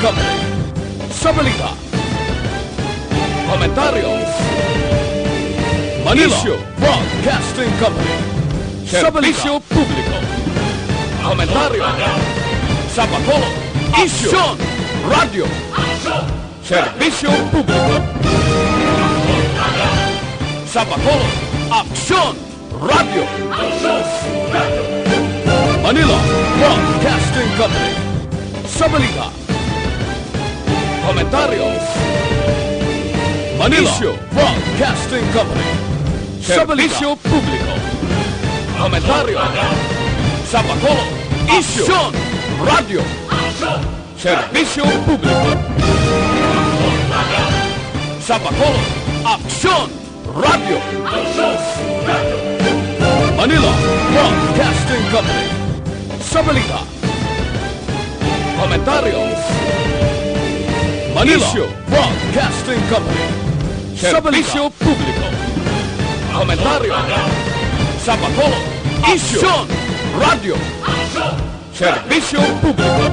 Company. Sa balita. Komentaryo. Manila Broadcasting Company. Serbisyo Publiko. Komentaryo. Sa Bacolod. Aksyon Radio. Serbisyo Publiko. Sa Bacolod. Aksyon Radio. Manila Broadcasting Company. Sa balita. Komentaryo. Manila Broadcasting Company. Serbisyo Publiko. Komentaryo. Sa Bacolod. Aksyon Radio. Serbisyo Publiko. Sa Bacolod. Aksyon Radio. Manila Broadcasting Company. Sa balita. Komentaryo. Manila Broadcasting Company. Serbisyo Publiko. Komentaryo. Sa Bacolod. Aksyon Radio. Serbisyo Publiko.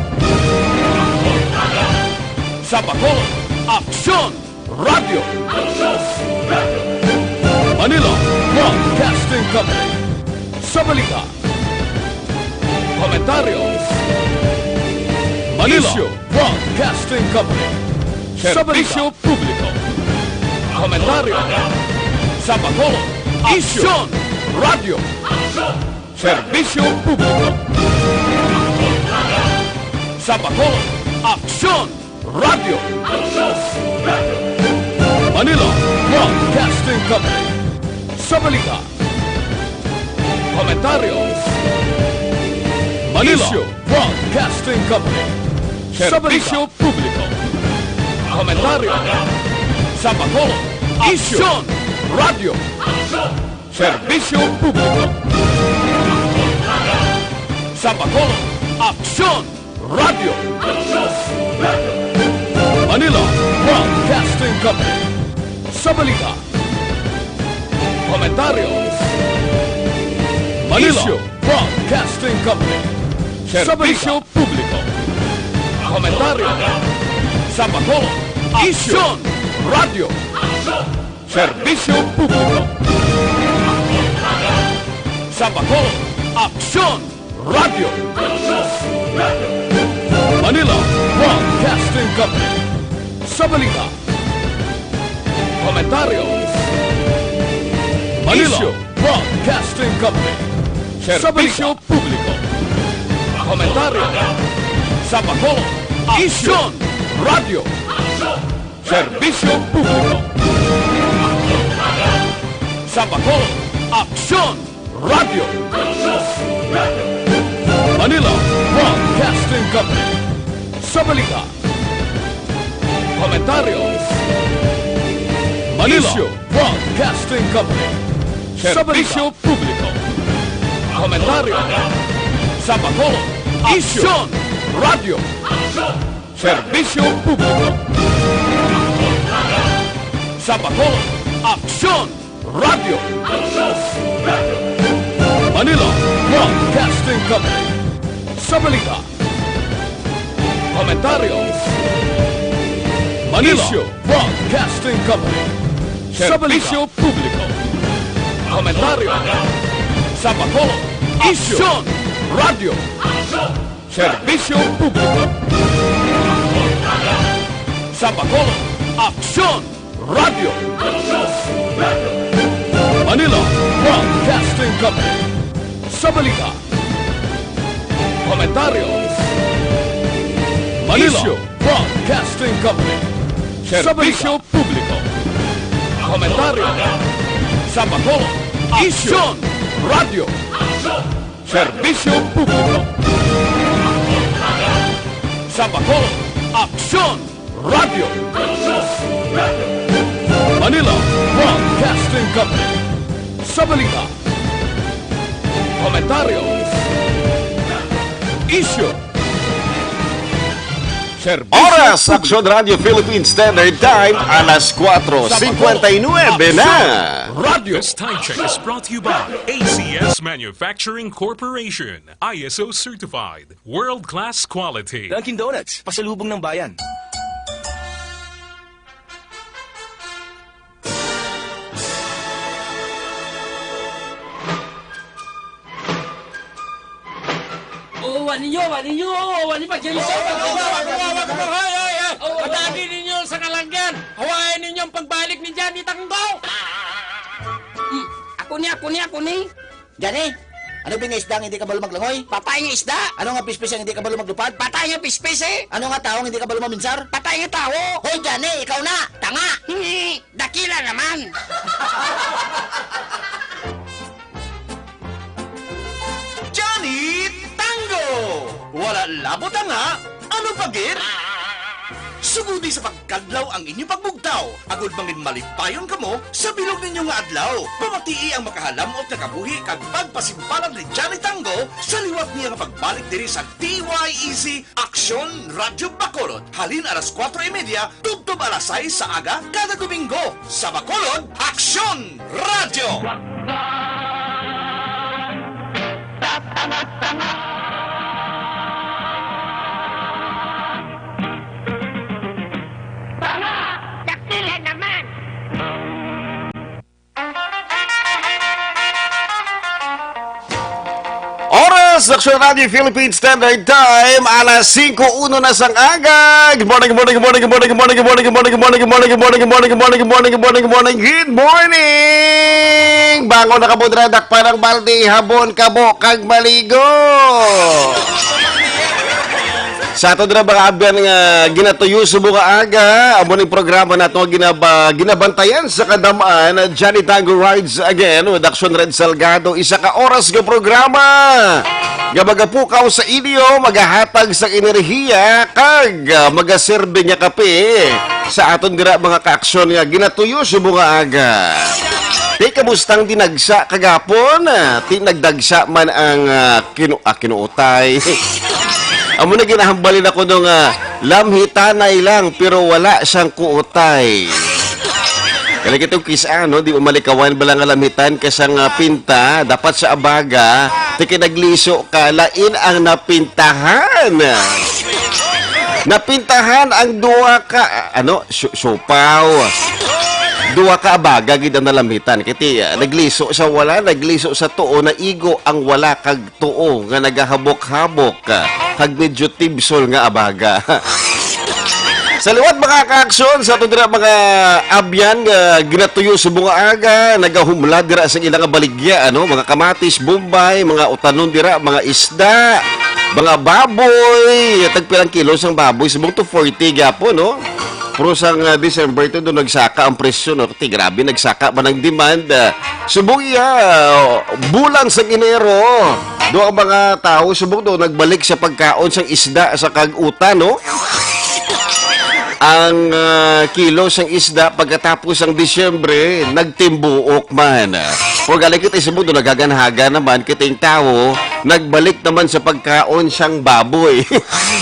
Sa Bacolod. Aksyon Radio. Manila Broadcasting Company. Sa balita. Komentaryo. Manila Broadcasting Company. Serbisyo Publiko. Komentaryo. Sa Bacolod. Aksyon Radio. Serbisyo Publiko. Sa Bacolod. Aksyon Radio. Manila Broadcasting Company. Sa balita. Komentaryo. Manila Broadcasting Company. Serbisyo Publiko. Komentaryo. Sa Bacolod. Aksyon Radio. Serbisyo Publiko. Sa Bacolod. Aksyon Radio. Manila Broadcasting Company. Sa balita. Komentaryo. Manila Broadcasting Company. Serbisyo Publiko. Komentaryo. Sa Bacolod. Aksyon Radio. Serbisyo Publiko. Sa Bacolod. Aksyon Radio. Manila Broadcasting Company. Sa balita. Komentaryo. Manila Broadcasting Company. Serbisyo Publiko. Komentaryo. Sa Bacolod. Aksyon Radio. Serbisyo Publiko. Sa Bacolod. Aksyon Radio. Manila Broadcasting Company. Sa balita. Komentaryo. Manila Broadcasting Company. Serbisyo Publiko. Komentaryo. Sa Bacolod. Aksyon Radio. Serbisyo Publiko. Sa Bacolod. Aksyon Radio. Manila Broadcasting Company. Sa balita. Komentaryo. Manila Broadcasting Company. Serbisyo Publiko. Komentaryo. Sa Bacolod. Aksyon Radio. Serbisyo Publiko. Sa Bacolod. Aksyon Radio. Manila Broadcasting Company. Sa balita. Komentaryo. Manila Broadcasting Company. Serbisyo Publiko. Komentaryo. Sa Bacolod. Aksyon Radio. Serbisyo Publiko. Sa Bacolod. Aksyon Radio. Manila Broadcasting Company. Sa balita. Komentaryo. Issue. Serbisyo Oras, publiko. Action Radio Philippine Standard Time, alas 4:59 na. Radio. This time check is brought to you by ACS Manufacturing Corporation. ISO certified. World-class quality. Dunkin' Donuts, pasalubong ng bayan. Wani pagkilis. Madali ninyo sa kalanggan. Hawain ninyo ang pagbalik ni Johnny Tanggaw. Ako ni. Jani, ano ba nga isda ang hindi ka balo maglangoy? Patay nga isda. Ano nga pispis ang hindi ka balo maglupad? Patay nga pispis eh. Ano nga taong hindi ka balo maminsar? Patay nga tao. Hoy, Jani, ikaw na! Tanga! Dakila naman. Johnny Tango! Wala labot nga. Ano pagir? Sugudi sa pagkadlaw ang inyong pagbugtaw. Agud mangin malipayon kamo sa bilog ninyo nga adlaw. Pamatii ang makahalamot na kabuhi kag pagpasimpalan ni Johnny Tango sa liwat niya nga pagbalik diri sa DYEZ Action Radio Bacolod. Halin alas 4:30, tubtob alas 6 sa aga kada Domingo. Sa Bacolod, Action Radio! Dakila naman. Oras, Action Radio Philippine Standard Time, alas 5:01 na sang aga. Good morning. Bangon na kamo dira dakpan ang balde, habon kabo kag maligo. Sa ato dira mga abyan nga ginatuyo sa buka aga, amo ning programa nato ginabantayan sa kadamaan, Johnny Tango Rides Again with Action Red Salgado, isa ka oras nga programa. Nga magapukaw sa inyo, magahatag sa enerhiya kag magaserbe nga kape sa aton dira mga ka-aksyon nga ginatuyo sa buka aga. Di kamustang dinagsa kagapon, tinagdagsa man ang kinuutay. Amo na ginahambalin ako nung lamhitanay lang pero wala siyang kuutay. Kaya itong kisa, no? Di umalikawan ba lang lamhitan kasang pinta, dapat sa abaga, tikinagliso ka, lain ang napintahan. Napintahan ang duwa ka, supaw. Duwa ka abaga, gid ang nalamhitan. Kiti, nagliso sa wala, nagliso sa tuo, na igo ang wala kag tuo, nga nagahabok-habok, kag medyo tibsol nga abaga. Sa liwat mga ka-aksyon, sa ito dira mga abyan, ginatuyo sa bunga aga, nagahumla dira sa ilang baligya, mga kamatis, bombay, mga utanon dira, mga isda, mga baboy, tagpilang kilos ang baboy, subong to 40 gapo, no? Pero sang December ito doon nagsaka ang presyo, no? Grabe, nagsaka ba ng demand? Subong bulan sa Enero, doon ang mga tao, subong doon nagbalik sa pagkaon sang isda sa kagutan, no? Ang kilos ng isda pagkatapos ng Disyembre, nagtimbuok man. Kung galing kita sa mundo, nagaganhaga naman kiting tao, nagbalik naman sa pagkaon siyang baboy.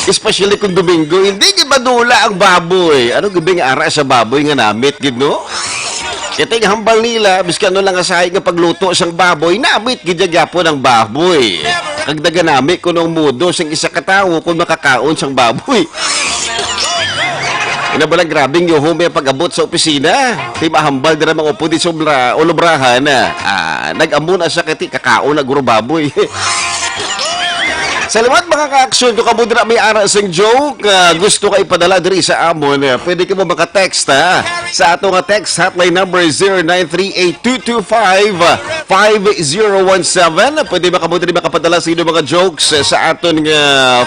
Especially kung Domingo, hindi gimadula ang baboy. Ano gabing ara sa baboy nga namit, gino? Kiting hambal nila, biskan no lang asahay nga pagluto sang baboy, namit gidyagyapo ng baboy. Kagdaga namit ko nung mudo sang isa katawo kung makakaon sang baboy. Inabalang grabing yung home pag-abot sa opisina. Di mahambal dira mga upo di sa ulubrahan. Nag-amuna sa kati, kakao na guro baboy. Sa liwat mga ka-aksyon, kung kamo dira may ara sing joke, gusto ka ipadala diri sa amon, pwede ka mo maka-text sa ato nga text hotline number 0938-225-5017. Pwede makamo diri makapadala sa inyo mga jokes sa aton nga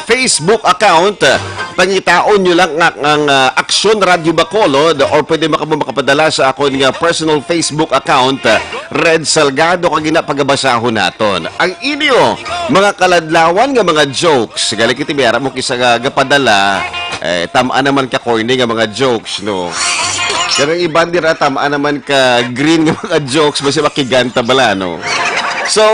Facebook account. Pangitaon nyo lang ang Action Radio Bacolod, or pwede makapadala sa akon nga personal Facebook account, Red Salgado, kag ginapagabasahon naton. Ang inyo mga kaladlawan nga mga jokes, gali kiti biyara mo kisa gapadala, tamaan naman ka corny nga mga jokes, no? Pero iban dira tamaan naman ka green nga mga jokes, basta makiganta bala, no? So,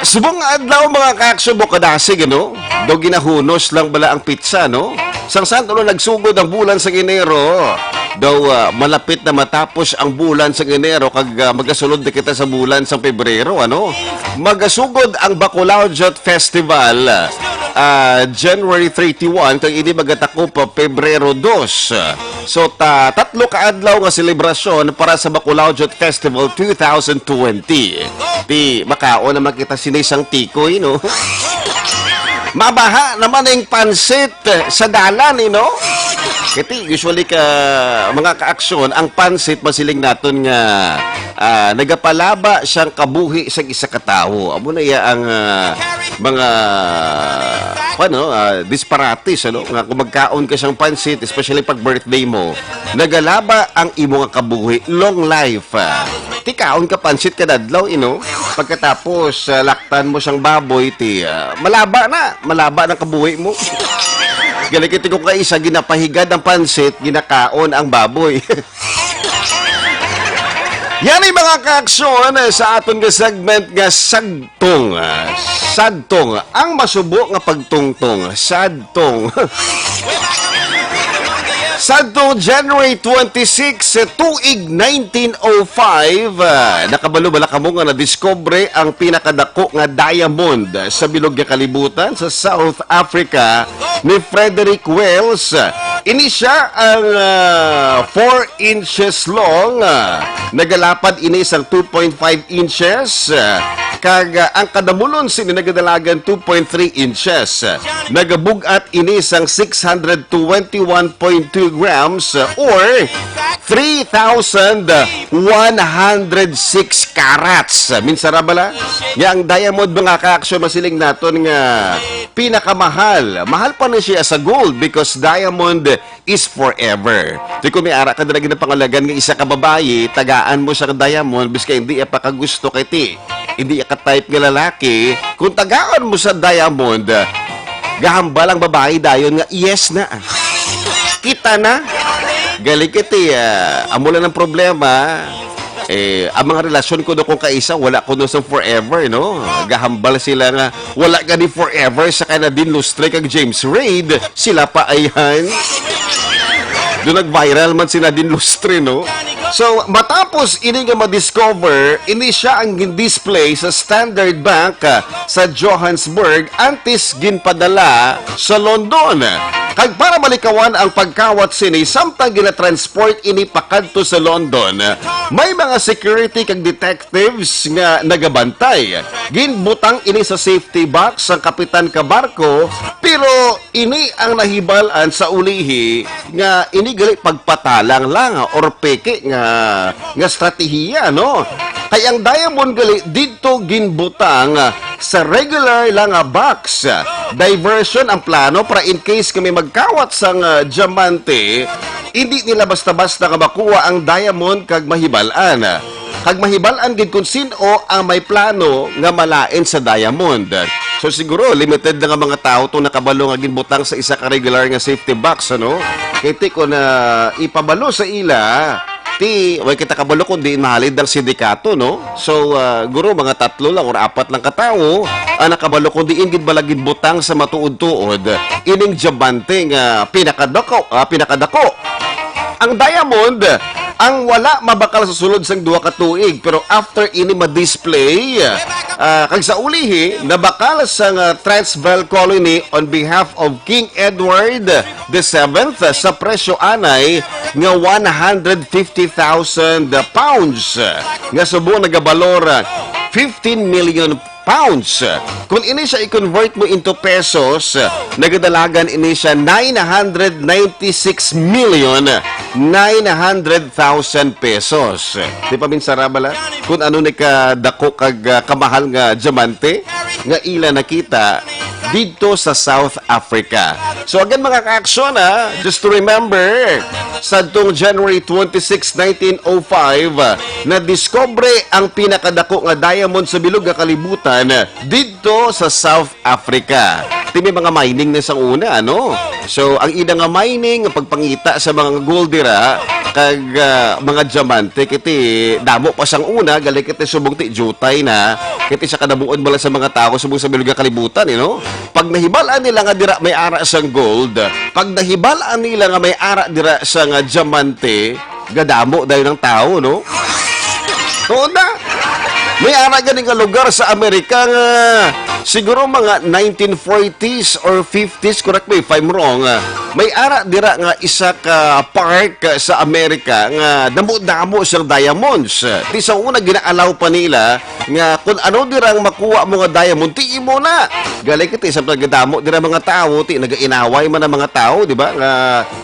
subong adlaw mga ka-action mo kadasig, no? Do ginahunos lang bala ang pizza, no? Sang santo nagsugod ang bulan sa Enero. Daw malapit na matapos ang bulan sa Enero kag magasunod na kita sa bulan sa Pebrero, ano? Magasugod ang Bacolao Jot Festival January 31 kag ini magatako pa Pebrero 2. So tatlo ka adlaw nga selebrasyon para sa Bacolao Jot Festival 2020. Di makaon naman kita sinisang tikoy, no? Mabaha naman ang pansit sa dalan, no? Kiti, usually ka mga kaaksyon, ang pansit masiling naton nga nagapalaba siyang kabuhi sa isa ka tawo. Amo na iya ang mga disparates, ano? Nga kung magkaon ka siyang pansit, especially pag birthday mo, nagalaba ang imo nga kabuhi, long life. Ti kaon ka pansit kadadlaw, pagkatapos laktan mo siyang baboy, malaba ng kabuhi mo. Galikiti ko kay isa ginapahigad ang pansit, ginakaon ang baboy. Yan ay mga kaaksyon sa aton nga segment nga sagtong. Sadtong. Ang masubo nga pagtungtong. Sadtong. Sadtong January 26, tuig 1905, nakabalo bala kamo nga na-discover ang pinakadako nga diamond sa bilog nga kalibutan sa South Africa ni Frederick Wells. Ini siya ang 4 inches long, nagalapad ini isang 2.5 inches, kag ang kadamulon sini nagadalagan 2.3 inches. Nagabugat ini isang 621.2 grams or 3,106 carats. Minsara bala? Nga ang diamond mga kaaksyon masiling naton nga pinakamahal. Mahal pa na siya sa gold because diamond is forever. Di ko may ara ka na pangalagan nga isa ka babae, tagaan mo sa diamond biska hindi pa kagusto kay ti. Hindi ka type nga lalaki. Kung tagaan mo sa diamond, gahambal ang babae dayon nga yes na. Kita na. Galikiti, amo lang ng problema. Ang mga relasyon ko doon kung kaisa, wala ko doon sa forever, no? Gahambal sila nga, wala ka ni forever sa Canadian Lustre kag James Reid. Sila pa ayan. Doon nag-viral man sila din Lustre, no? So, matapos ini nga ma-discover, ini siya ang display sa Standard Bank sa Johannesburg antes ginpadala sa London. Kag para malikawan ang pagkawat sini samtang gina-transport ini pakadto sa London, may mga security kag detectives nga nagabantay. Ginbutang ini sa safety box ang kapitan ka barko, pero ini ang nahibalan sa ulihi nga ini gali pagpatalang lang or peke nga stratehiya, no? Kaya ang diamond gali dito ginbutang sa regular lang nga box. Diversion ang plano para in case kami magkawat sang diamante, hindi nila basta-basta nga makuha ang diamond kag mahibalan. Kag mahibalan gid kung sino ang may plano nga malain sa diamond. So siguro limited na nga mga tao tong nakabalo nga ginbutang sa isa ka regular nga safety box, ano? Kay ti ko na ipabalo sa ila, way kita kabalo kundi mahalid ng sindikato, no? So, guro, mga 3 lang or 4 lang katao, ang nakabalo kundi ingid balagid butang sa matuod-tuod, ining diamante nga pinakadako. Ang diamond, ang wala mabakal sa sulod sang 2 ka tuig, pero after ini ma-display, kag sa ulihi, nabakal sang Transvaal Colony on behalf of King Edward VII sa presyo anay nga 150,000 pounds nga subo nagabalor 15 million pounds. Kung ini siya i-convert mo into pesos, nagadalagan ini siya 996,900,000 pesos. Di pa minsara bala? Kung ano ni kadako kag kamahal nga diamante nga ila nakita dito sa South Africa. So again mga kaaksyon, just to remember, sa itong January 26, 1905, na-discover ang pinakadako nga diamond sa bilog nga kalibutan dito sa South Africa. Ti may mga mining na sa una, ano? So, ang ida nga mining, pagpangita sa mga gold dira, kag mga diamante, kiti damo pa sang una, gali kiti subong ti jutay na, kiti sa kadabuon bala sa mga tao, subong sa biluga kalibutan, no? Pag nahibalaan nila nga dira may ara sang gold, pag nahibalaan nila nga may ara dira sang diamante, gadamo dayon ng tao, no? Oo na. May ara ganing nga lugar sa Amerika nga siguro mga 1940s or 50s, correct me if I'm wrong, may ara dira nga isa ka park sa Amerika nga damo-damo siyang diamonds. Ti sa una ginaalaw pa nila nga kung ano dirang makuha mo nga diamond, ti mo na. Gali kiti sa pagdamo dira mga tao, ti nagainaway man ang mga tao, di ba? Nga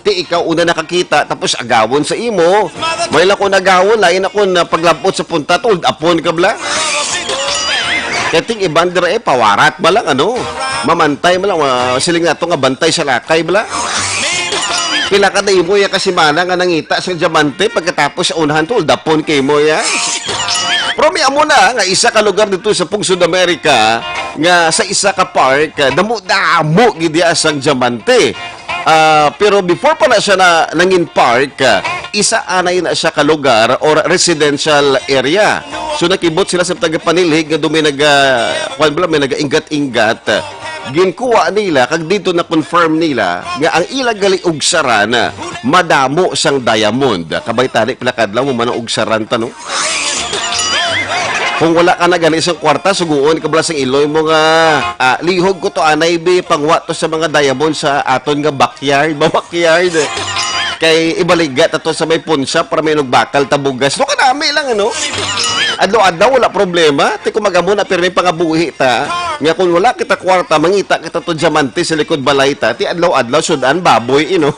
ti ikaw una nakakita tapos agawon sa imo. May la ko nagawon, lain ako na paglapot sa punta tuld apon ka bla. Kating ibandira pawarat ba lang, ano? Mamantay mo lang, siling nga ito nga bantay sa lakay bala. Pila ka na mo ya kasi mana nga nangita sa diamante pagkatapos sa unahan to, dapon kay mo ya. Pero may amo na nga isa ka lugar dito sa Pungsod Amerika nga sa isa ka park, damo-damo gidya sang diamante. Pero before pa na siya na nangin park, isa anay na siya ka lugar or residential area. So nakibot sila sa tagapanilig nga dumi may naga-ingat-ingat. Ginkuha nila kag dito na confirm nila nga ang ila gali ugsaran madamo sang diamond. Kabay tani pila kadlaw mo man ang ugsaran tanong. Kung wala ka na gani isang kwarta, suguon ka bala sang iloy mo nga lihog ko to anay bi pangwa to sa mga diamond sa aton nga backyard. Kay ibaligat ato sa may punsa para may nagbakal tabugas. No kanami lang ano. Adlaw-adlaw wala problema. Ti kumagamo na pero may pangabuhi ta. Nga kung wala kita kwarta, mangita kita to diamante sa likod balay ta. Ti adlaw-adlaw sudan baboy ino.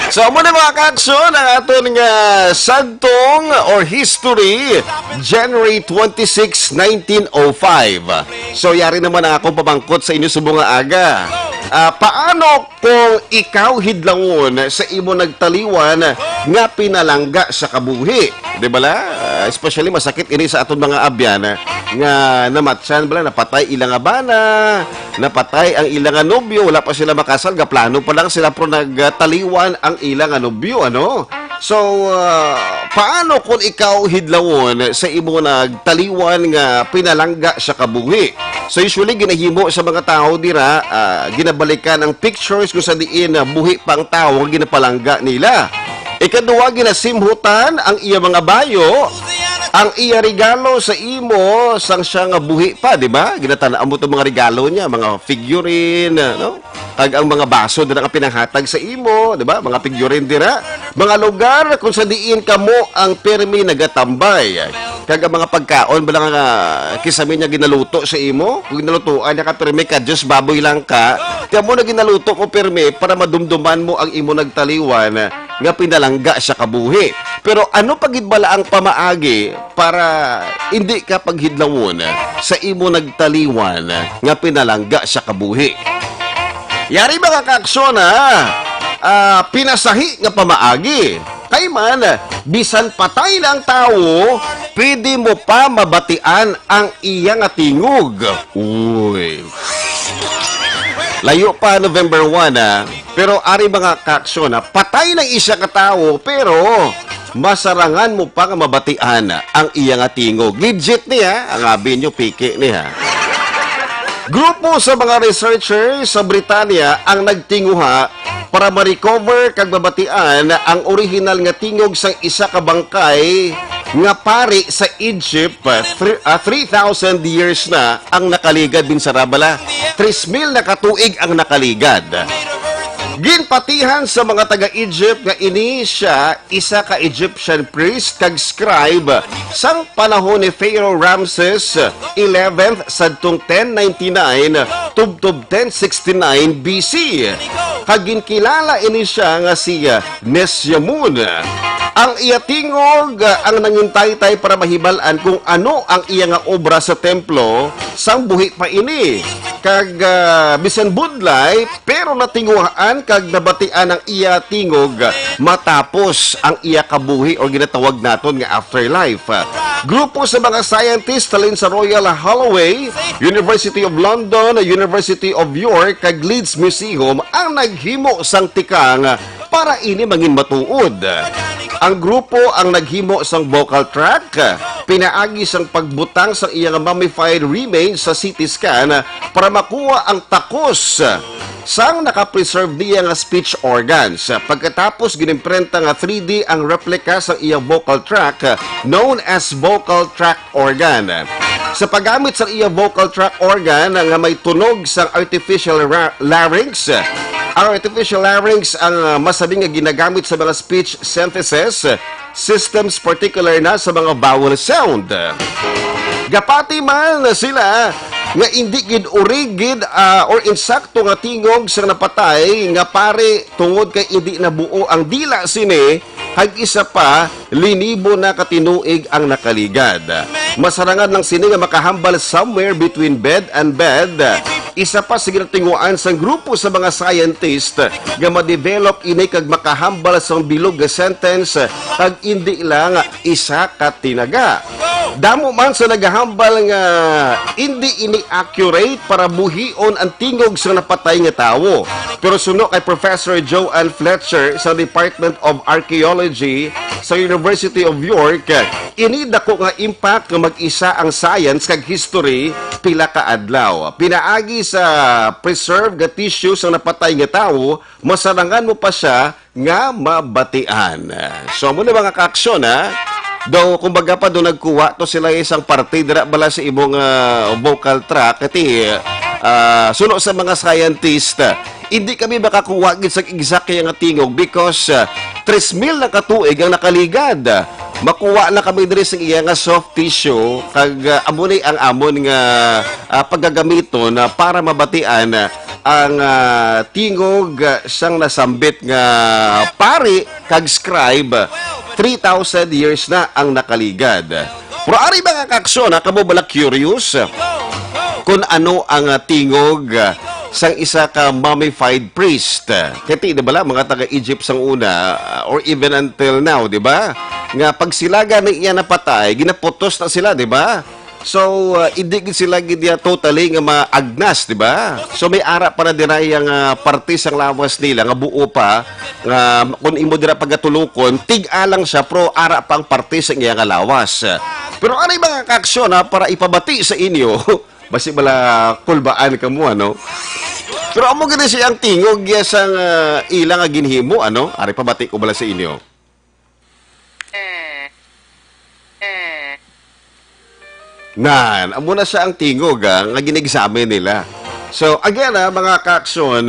So, muna mga kaksyon, ang aton nga santong or history, January 26, 1905. So, yari naman ang akong pamangkot sa inyo subong nga aga. Paano kung ikaw hidlangon sa imo nagtaliwan nga pinalangga sa kabuhi? Di ba la? Especially masakit ini sa aton mga abyan nga namatsan bala, napatay ilang abana, napatay ang ilang nobyo, wala pa sila makasal, plano pa lang sila pro nagtaliwan ang ilang nobyo, ano? So, paano kung ikaw hidlawon sa imo nagtaliwan nga pinalangga sa kabuhi? So, usually, ginahimo sa mga tao dira, ginabalikan ang pictures kung sa diin buhi pang tao nga ginapalangga nila. Ikaduwa, ginasimhutan ang iya mga bayo, ang iya regalo sa imo sang siya nga buhi pa, di ba? Ginatanaan mo itong mga regalo niya, mga figurine, no? Tag ang mga baso dira nga pinanghatag sa imo, di ba? Mga figurine dira, mga lugar kung sa diin kamo ang permi nagatambay. Kag ang mga pagkaon bala nga kisami niya ginaluto sa imo, kung ginalutoan niya ka permi ka Diyos baboy lang ka, kaya mo na ginaluto mo permi para madumduman mo ang imo nagtaliwan nga pinalangga sa kabuhi. Pero ano pagidbala ang pamaagi para hindi ka paghidlawon sa imo nagtaliwan nga pinalangga sa kabuhi? Yari mga kaksyon pinasahi nga pamaagi. Kay man, bisan patay lang tao, pwede mo pa mabatian ang iyang tingog. Uy. Layo pa November 1 pero ari mga kaksyon patay ng isa ka tao pero masarangan mo pa nga mabatian ang iyang tingog. Legit niya, ang abi nyo piki niya. Grupo sa mga researchers sa Britanya ang nagtinguha para ma-recover kag mabatian ang original nga tingog sang isa ka bangkay nga pari sa Egypt. 3,000 years na ang nakaligad din sa Rabala. 3,000 na katuig ang nakaligad. Ginpatihan sa mga taga-Egypt nga ini siya isa ka Egyptian priest kag scribe sang panahon ni Pharaoh Ramses 11th sadtong 1099 tubtob 1069 BC. Kag ginkilala ini siya nga si Nesyamun. Ang iya tingog ang nangintay-tay para mahibalan kung ano ang iya nga obra sa templo sang buhi pa ini. Kag bisan budlay pero natinguhaan kag nabatian ang iya tingog matapos ang iya kabuhi o ginatawag naton nga afterlife. Grupo sa mga scientists talin sa Royal Holloway, University of London, University of York kag Leeds Museum ang naghimo sang tikang para ini mangin matuod. Ang grupo ang naghimo sang vocal track, pinaagi sang pagbutang sang iyang mummified remains sa CT scan para makuha ang takos sang nakapreserve niya nga speech organs. Pagkatapos ginimprenta nga 3D ang replica sa iyang vocal track known as vocal tract organ. Sa paggamit sa iyang vocal tract organ nga may tunog sa artificial larynx, ang artificial larynx ang masabing nga ginagamit sa mga speech synthesis systems, particular na sa mga vowel sound. Gapati man sila nga hindi gid origid or insakto nga tingog sa napatay nga pare tungod kay hindi nabuo ang dila sini hag isa pa linibo na katinuig ang nakaligad. Masarangan lang sini nga makahambal somewhere between bed and bed. Isa pa sige tinguan sang grupo sa mga scientist nga ma-develop ini kag makahambal sang bilog nga sentence kag hindi lang isa ka tinaga. Damo man sa nagahambal nga hindi ini accurate para buhion ang tingog sa napatay nga tawo. Pero suno kay Professor Joanne Fletcher sa Department of Archaeology sa University of York, ini dako nga impact nga mag-isa ang science kag history pila ka adlaw. Pinaagi sa preserved nga tissue sa napatay nga tawo, masarangan mo pa siya nga mabatian. So mo na mga kaaksyon ha. Daw kumbaga pa do nagkuha to sila isang parte dira bala sa imong vocal track kati suno sa mga scientist hindi kami makakuha gid sa exact nga tingog because 3,000 na katuig ang nakaligad. Makuha na kami diri sa iya nga soft tissue kag amunay ang amon nga paggagamiton para mabatian ang tingog sang nasambit nga pari kag scribe 3,000 years na ang nakaligad. Pero ari mga kaaksyon, kamo bala curious kung ano ang tingog sang isa ka mummified priest. Kati di bala mga taga-Egypt sang una or even until now, di ba? Nga pag sila gani iya napatay, ginaputos na sila, di ba? So, hindi gid sila gid totally nga maagnas, di ba? So, may ara para dira yang parte sang lawas nila nga buo pa nga kung imo dira pagatulukon, tig-alang siya pro ara pang parte sa iya nga lawas. Pero ano mga kaaksyon para ipabati sa inyo? Basi bala kulbaan kamo ano? Pero amo gid siyang tingog ya sang ilang nga ginhimo ano? Ari pabati ko bala sa inyo. Nan, amo na siya ang tingog nga ginexamine nila. So, again mga kaaksyon,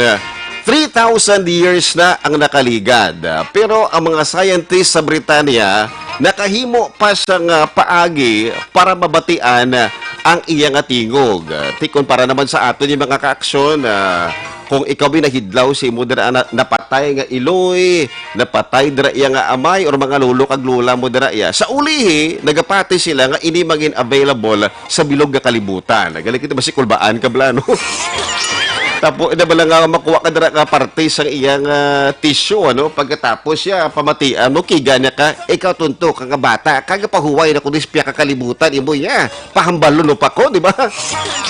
3,000 years na ang nakaligad. Pero ang mga scientists sa Britanya, nakahimo pa siyang paagi para mabatian ang iyang tingog. Tikon para naman sa aton yung mga kaaksyon, kung ikaw ay nahidlaw si mo dira napatay nga iloy, napatay dira iya nga amay or mga lolo kag lola mo dira iya. Sa ulihi, nagapati sila nga ini maging available sa bilog nga kalibutan. Gali kita basi kulbaan ka bla no. Tapos ina bala nga makuha ka dira ka parte sa iyang tissue ano pagkatapos siya pamatian mo kiga niya ka ikaw tunto ka nga bata kaga pahuway na kunis piya ka kalibutan imo niya pahambalo no pa ko di ba?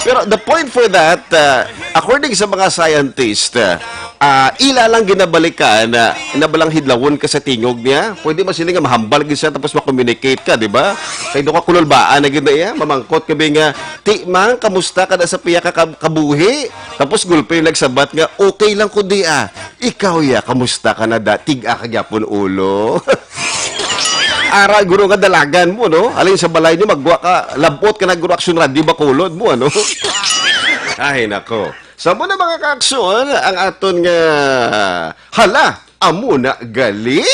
Pero the point for that according sa mga scientist ila lang ginabalikan na balang hidlawon ka sa tingog niya pwede ba sila nga mahambal gid siya tapos ma-communicate ka di ba? Kay do ka kululbaan na gid niya mamangkot kabi nga ti mang kamusta ka na sa piya ka kabuhi tapos gulpe nagsabat nga okay lang ko di ikaw ya kamusta ka na da tig-a kagyapon ulo. Ara guro nga dalagan mo no alin sa balay ni magwa ka labot ka na guro aksyon radio bakulod mo ano. Ay nako. Sa mo na mga kaaksyon ang aton nga hala amo na gali.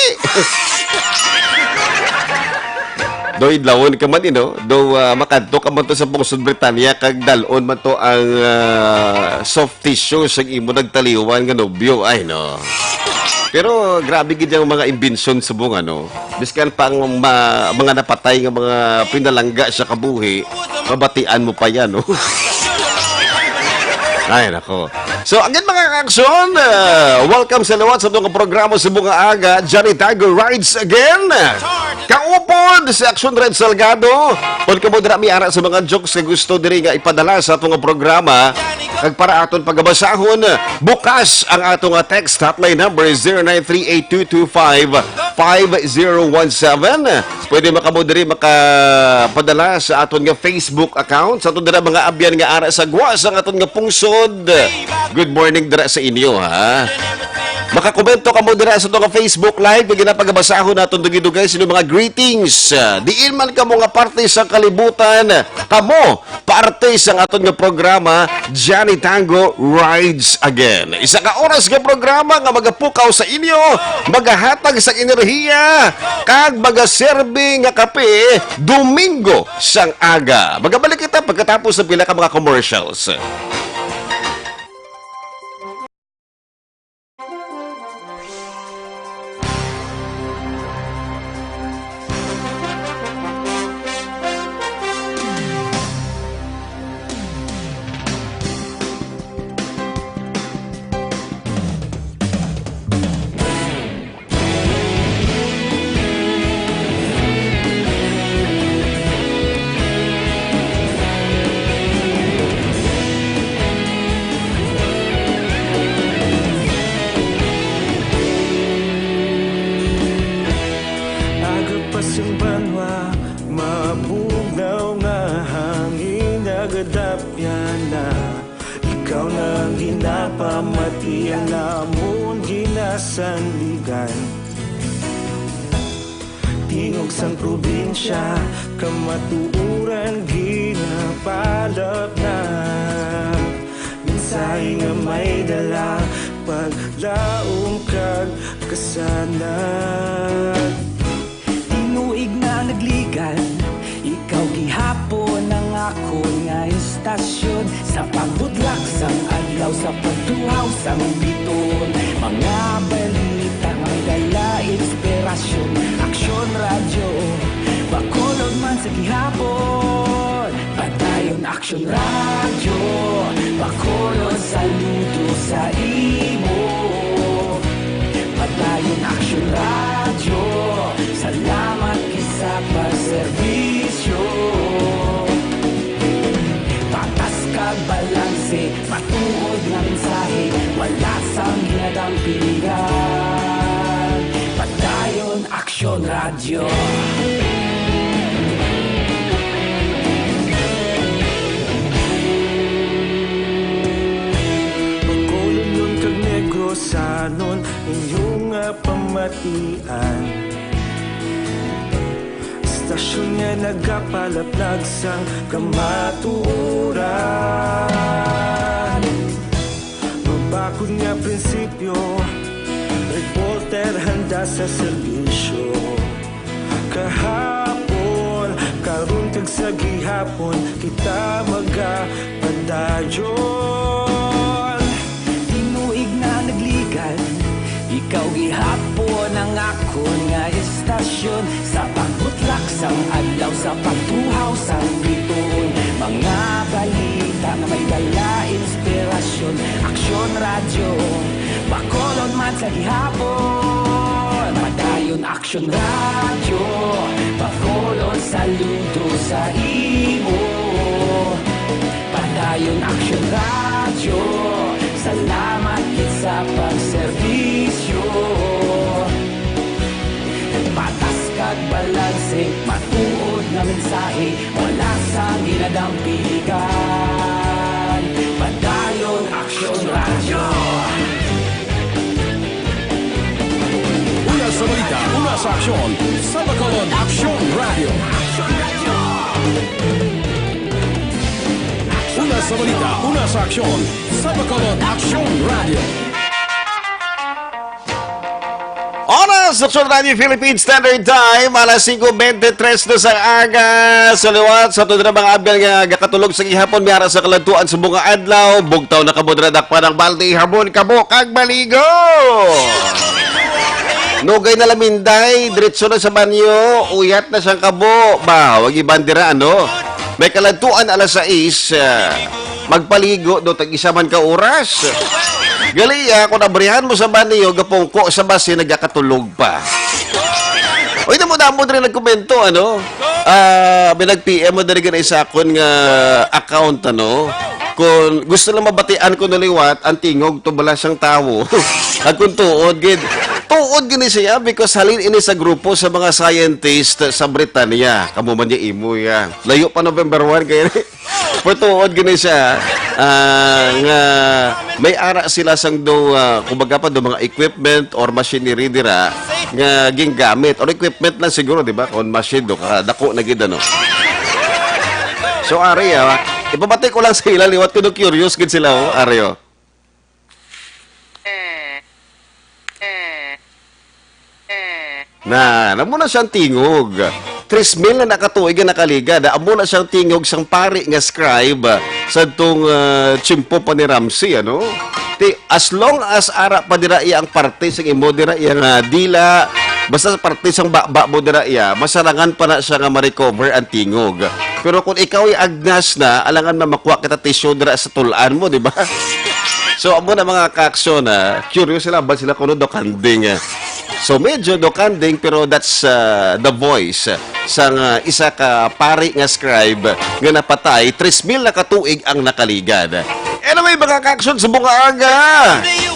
Do idlawon ka man do makadto ka man to sa Bungsod Britanya kag dalon man to ang soft tissue sa imo nagtaliwan nga nobyo ay no. Pero grabe gid yung mga imbensyon sa bunga, no? Biskan pa ang mga napatay nga mga pinalangga sa kabuhi, mabatian mo pa yan, no? Ay, nako. So, again mga kaaksyon, welcome sa lawat sa itong programa sa bunga aga. Johnny Tiger rides again. Kaupod sa Action Red Salgado. Kung ka mo dira mi ara sa mga jokes na gusto diri nga ipadala sa itong programa, kag para aton pagabasahon, bukas ang atong text hotline number 0938-225-5017. Pwede makamo diri makapadala sa aton nga Facebook account. Sa aton dira mga abyan nga ara sa gwas ang aton nga pungsod. Good morning dira sa inyo, ha? Makakomento ka mo dira sa itong Facebook Live kung ginapagabasahon natin dugay-dugay sino mga greetings. Diin man ka mo nga parte sa kalibutan, kamo parte sa aton nga programa Johnny Tango Rides Again. Isa ka oras nga programa nga magapukaw sa inyo, magahatag sa enerhiya, kag magaserbe nga kape Domingo sang aga. Magabalik kita pagkatapos ng pila ka mga commercials. Ikaw na ginapamati ang namon ginasanligan. Tingog sang probinsya, kamatuuran ginapalap na. Minsay nga may dala, paglaong kag kasanag. Tinuig na nagligan, ikaw gihapon ang ako nga istasyon. Sa pagbudlak sang adlaw, sa pagtuhaw sang biton. Mga balita may dala inspirasyon. Aksyon radyo, bakulog man sa gihapon. Padayon aksyon radyo, bakulog saludo sa imo. Padayon aksyon radyo, salamat isa pagserbisyo. Patas kag balanse, matuod na mensahe, wala sang ginadampingan. Padayon aksyon radyo. Pagkulong nun kag negrosanon, inyong pamatian. Istasyon nga nagapalaplag sang kamatuoran. Mabakod nga prinsipyo, reporter handa sa serbisyo. Kahapon, karon kag sa gihapon, kita magapadayon. Tinuig na nagligan, ikaw gihapon ang akon nga istasyon. Sa pagbutlak sang adlaw, sa pagtuhaw sang biton. Mga balita na may dala inspirasyon. Aksyon radyo, bakolon man sa gihapon. Padayon aksyon radyo, bakolon saludo sa imo. Padayon aksyon radyo, salamat kit sa pagserbisyo. Patas kag balanse, matuod na mensahe, wala sang ginadampingan. Padayon aksyon radyo. Una sa balita, una sa aksyon, sa Bacolod Aksyon Radio. Una sa balita, una sa aksyon, sa Bacolod Aksyon Radio. Oras, Aksyon Radio Philippine Standard Time, alas 5:23 na sa aga. Sa liwat, sa ito na mga abyan nga katulog sa gihapon, miyara sa kalantuan sa bunga adlaw, bugtaw na kamudradak pa ng balde, harbon, kabok, kag maligo. Nugay na laminday, diretso na sa banyo, uyat na siyang kabo. Ba, wag ibandira, ano? May kalantuan alas 6, magpaligo do tag-isa man ka oras. Gali, kung nabrihan mo sa banyo, gapongko sa base, nagkakatulog pa. Uy, damo rin nagkomento, ano? May nag-PM mo dali sa akon nga account, ano? Kung gusto lang mabatian ko naliwat, ang tingog, tubala siyang tawo. At kung tuod, tuod gini siya because halin ini sa grupo sa mga scientist sa Britanya. Kamu man niya imo ya. Layo pa November 1 kaya tuod gini siya. Nga may ara sila sang do kumbaga pa do mga equipment or machinery dira nga ginggamit or equipment lang siguro, di ba? Kung machine do dako na gid ano. So ari ipabati ko lang sa ila liwat ko do curious gid sila ari namo na siyang tingog. 3,000 na nakatuig na nakaliga. Amo na siyang tingog sang pari nga scribe sa itong chimpo pa ni Ramsey, ano? As long as ara pa dira iya ang parte sang imo dira iya nga dila, basta sa parte sang baba mo dira iya, masarangan pa na siya nga ma-recover ang tingog. Pero kung ikaw ay agnas na, alangan makuha kita tissue dira sa tulaan mo, di ba? So, amo na mga ka-aksyon curious sila ba sila kuno do kanding. So medyo dokanding pero that's the voice sang isa ka pari nga scribe nga napatay 3,000 na katuig ang nakaligad. Anyway mga kaksyon sa bunga aga,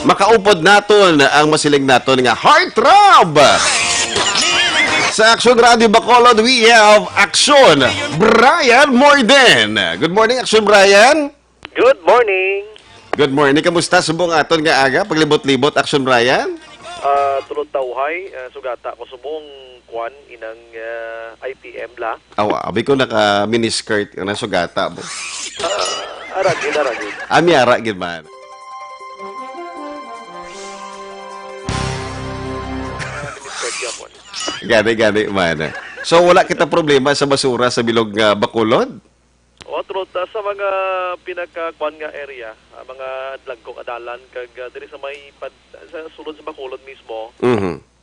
makaupod naton ang masiling naton nga Heartthrob. Sa Action Radio Bacolod, we have Action Brian Morden. Good morning, Action Brian. Good morning. Good morning. Kamusta sa bunga aton nga aga? Paglibot-libot, Action Brian? Tulod tauhay, sugata ko subong kwan inang IPM la. Awa, abi ko naka miniskirt na sugata mo. Aragid. Ami ara gid man. Gani man. So wala kita problema sa basura sa bilog nga Bacolod? O tulod sa mga pinaka-kwan nga area, mga dlagko kadalan kag diri sa may sa sulod sa Bacolod mismo.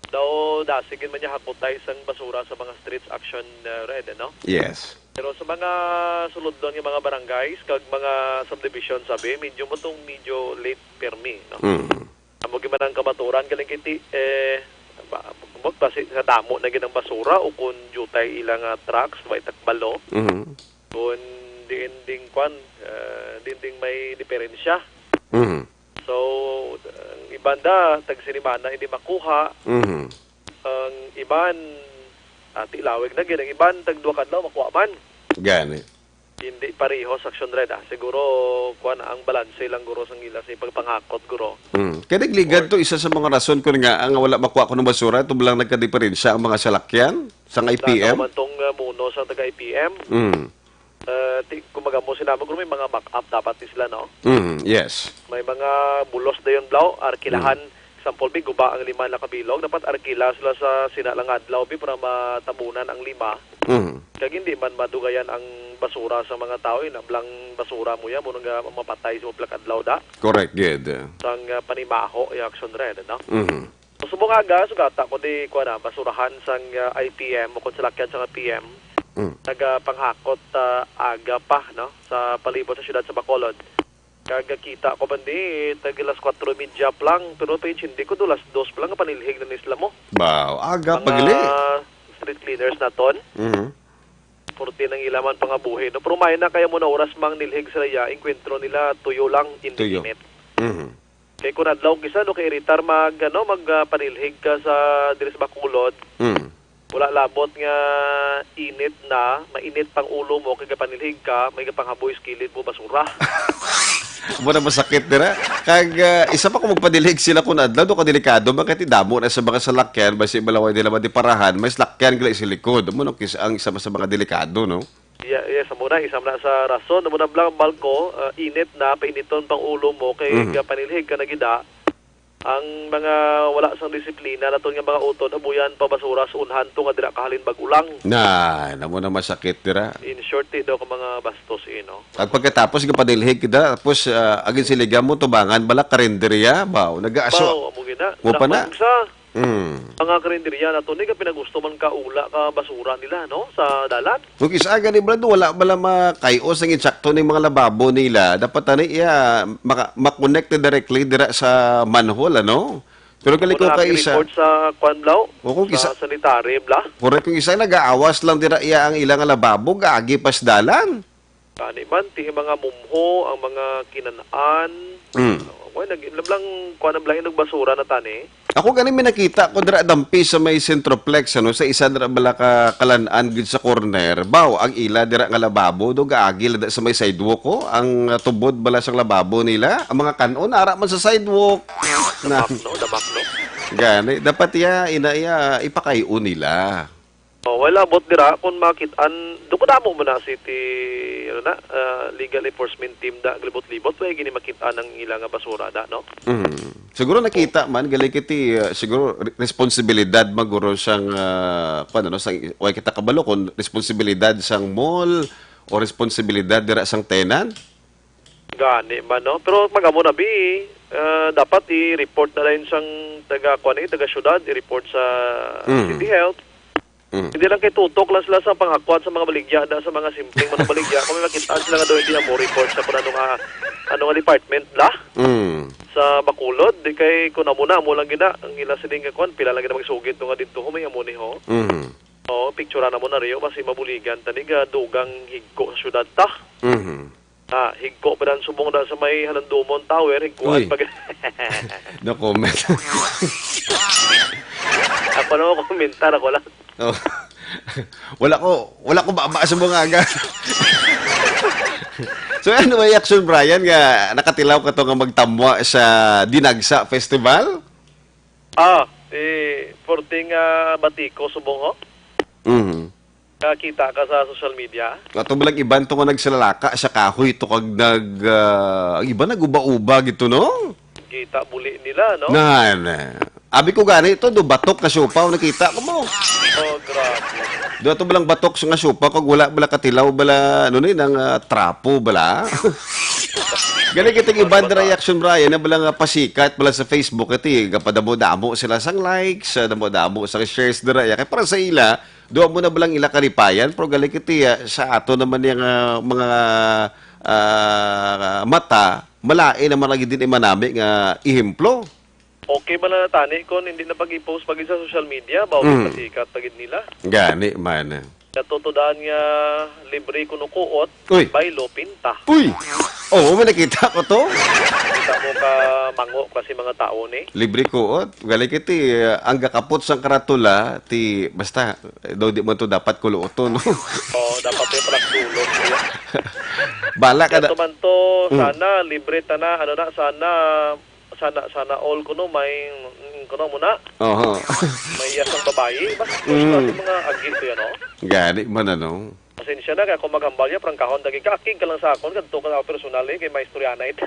Daw dasigin man niya hapotay sang basura sa mga streets action red, no? Yes. Pero sa mga sulod doon yung mga barangays kag mga subdivision sabi, medyo late permi, no? Amo gyud man ang kamaturan galing kiti sa damo na ginang basura o kun jutay ilang trucks may takbalo. Kun dinding may diferensya. So ang ibanda tag sinimana hindi makuha. Ang iban tilawig na gid, ang iban tag duha kadlaw makuha man. Gani. Hindi pareho sa action red. Siguro kuan ang balanse lang guro sang ila sa pagpangakot guro. Kaya ligad to isa sa mga rason ko nga ang wala makuha ko ng basura ito lang nagka-diferensya ang mga salakyan sang IPM. Naman tong muno sa taga IPM. Kumaga mo sinama guro may mga back-up dapat sila, no? Yes. May mga bulos dayon blaw arkilahan example bi guba ang 5 na kabilog dapat arkila sila sa sinalang adlaw bi para matabunan ang 5. Kag hindi man madugayan ang basura sa mga tao inablang basura mo ya mo nga mapatay sa plak adlaw da. Correct, good. Sang panimaho yung action red, no? Subong aga sugata ko di ko na basurahan sang IPM o kun salakyan sa PM. Nagapanghakot aga pa, no, sa palibot sa syudad sa Bacolod. Kagakita ko bandi tagilas 4:30 lang pero pa hindi ko dulas 2 pa lang panilhig na nisla mo. Wow, aga pagili. Street cleaners na ton. Porti nang ilaman pangabuhi. No, pero may na kaya mo na oras mang nilhig sila ya, enkwentro nila tuyo lang indefinite. Kay kun adlaw kisa no kay iritar magpanilhig ka sa diri sa Bacolod. Wala labot nga init na, mainit pang ulo mo kay panilhig ka, may panghaboy skilid mo basura. Muna masakit dira. Kag isa pa kung magpadilig sila kun adlaw do ka delikado bakit damo na sa mga salakyan basi balaway nila madiparahan, may salakyan gila sa likod. Mo no ang isa sa mga delikado, no? Yes, muna isam na sa rason, muna blang balko, init na painiton pang ulo mo kay panilhig ka nagida. Ang mga wala sang disiplina naton nga mga uton abuyan pa basura sa unhan to nga dira kahalin bagulang. Namo na masakit dira. In short daw ko mga bastos no. At pagkatapos gipadilhig kita tapos agin siligan mo tubangan bala karinderya baw nagaaso. Baw amo gina. Mo pa na. Mga karinderya na to, ni ka pinagusto man ka ula ka basura nila, no? Sa dalan. Kung isa gani Brad, wala bala makayos ang insakto ng mga lababo nila. Dapat makonect directly dira sa manhole, ano? Pero gali ko Kung kay isa, report sa Kwanlaw, O, kung sa isa- sanitary, bla. correct kung isa nag-aawas lang dira iya ang ilang lababo, gaagi pas dalan. Kani man, ti mga mumho, ang mga kinanaan. Okay, nag-inlam kuha na lang nagbasura na tani. Ako gani may nakita ko dira dampi sa may Centroplex ano sa isa dira bala ka kalan-an gid sa corner. Baw ang ila dira nga lababo do gaagi sa may sidewalk ko ang tubod bala sa lababo nila. Ang mga kanon ara man sa sidewalk. Na Damak, no? gani dapat ina ipakayo nila. Oh, wala bot dira kung makitaan do ko damo mo na city legal enforcement team da libot-libot way gini makitaan ang ilang nga basura da no. Siguro nakita man gali kiti siguro responsibilidad maguro sang paano no sang way kita kabalo kung responsibilidad sang mall o responsibilidad dira sang tenant. Gani man no, pero magamo na bi dapat i-report na lang sang taga syudad i-report sa city health. Hindi lang kay tutok lang sila sa panghakwat sa mga baligya da sa mga simpleng mga baligya. Kung may makitaan sila nga doon, hindi na mo report sa kung ano nga department la sa Bacolod. Di kay kung muna mo lang gina ang ila sining kakwan pila lang gina magsugid to nga dito humay amo ni ho. Oh, picture na mo na riyo kasi mabuligan tani ga dugang higko sa syudad ta. Higko pa dan subong da sa may Halandumon Tower, higkuan Uy. pag No comment. ako na komentar ako lang. Oh. wala ko baba sa mga aga. So ano may action Brian nga nakatilaw ka to nga magtamwa sa Dinagsa Festival? Porting batiko subong ho. Kita ka sa social media. Ato balang iban to nga nagsalalaka sa kahoy to kag ang iba naguba-uba gito no? Kita buli nila, no? Abi ko gani ito do batok ka siopaw nakita ko mo. Oh, grabe. Do ato balang batok sa nga siopaw kag wala bala katilaw bala ano ni nang trapo bala. Gani kitang iban reaction Brian na balang pasikat bala sa Facebook iti gapadamo-damo sila sang likes, damo-damo sang shares dira kay para sa ila do mo na balang ila karipayan pero gali kiti sa ato naman yang mga mata malain naman lagi din imanami nga ihemplo. Okay ba na tani kung hindi na pag-i-post pag sa social media, bawal pasikat pagid nila. Gani man. Natutudaan nga libre kunukuot, Uy. baylo pinta. Uy! Oo, may nakita ko to. Kita mo ka mango kasi mga tao ni. Libre ko. Gali kiti, ang gakapot sang karatula, ti, basta, daw di mo to dapat kuluoto, no? Dapat yung palagtulog. Bala ka na. Ito man to, sana libre ta na, sana all kuno may kuno muna. Oho. May yasang babae. Basta kasi mga agi to yan, no? Gani man, ano? Pasensya na kaya kung maghambal niya, parang kahon dagi kakig ka lang sa akon, kadto ka na personal kay may istorya na ito.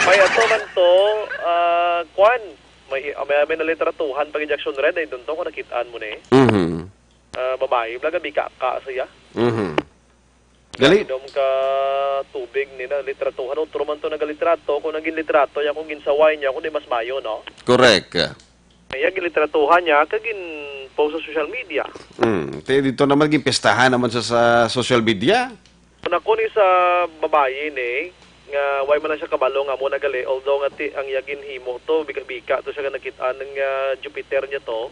May ato man to, kwan, may na literatuhan pag Jackson Red, ay doon to kung nakitaan mo na babae, blaga bika ka siya. Gali? Idom ka tubig nila, literatuhan, utro man to nagalitrato, kung naging litrato niya, kung ginsaway niya, kung di mas mayo, no? Correct. Kaya gilitratuhan niya, kagin post sa social media. Dito naman gipestahan naman sa social media. Kung ako ni sa babae ni, nga way man na siya kabalo nga mo nagali, although nga ang yagin himo to, bika-bika to siya nga nakitaan ng Jupiter niya to.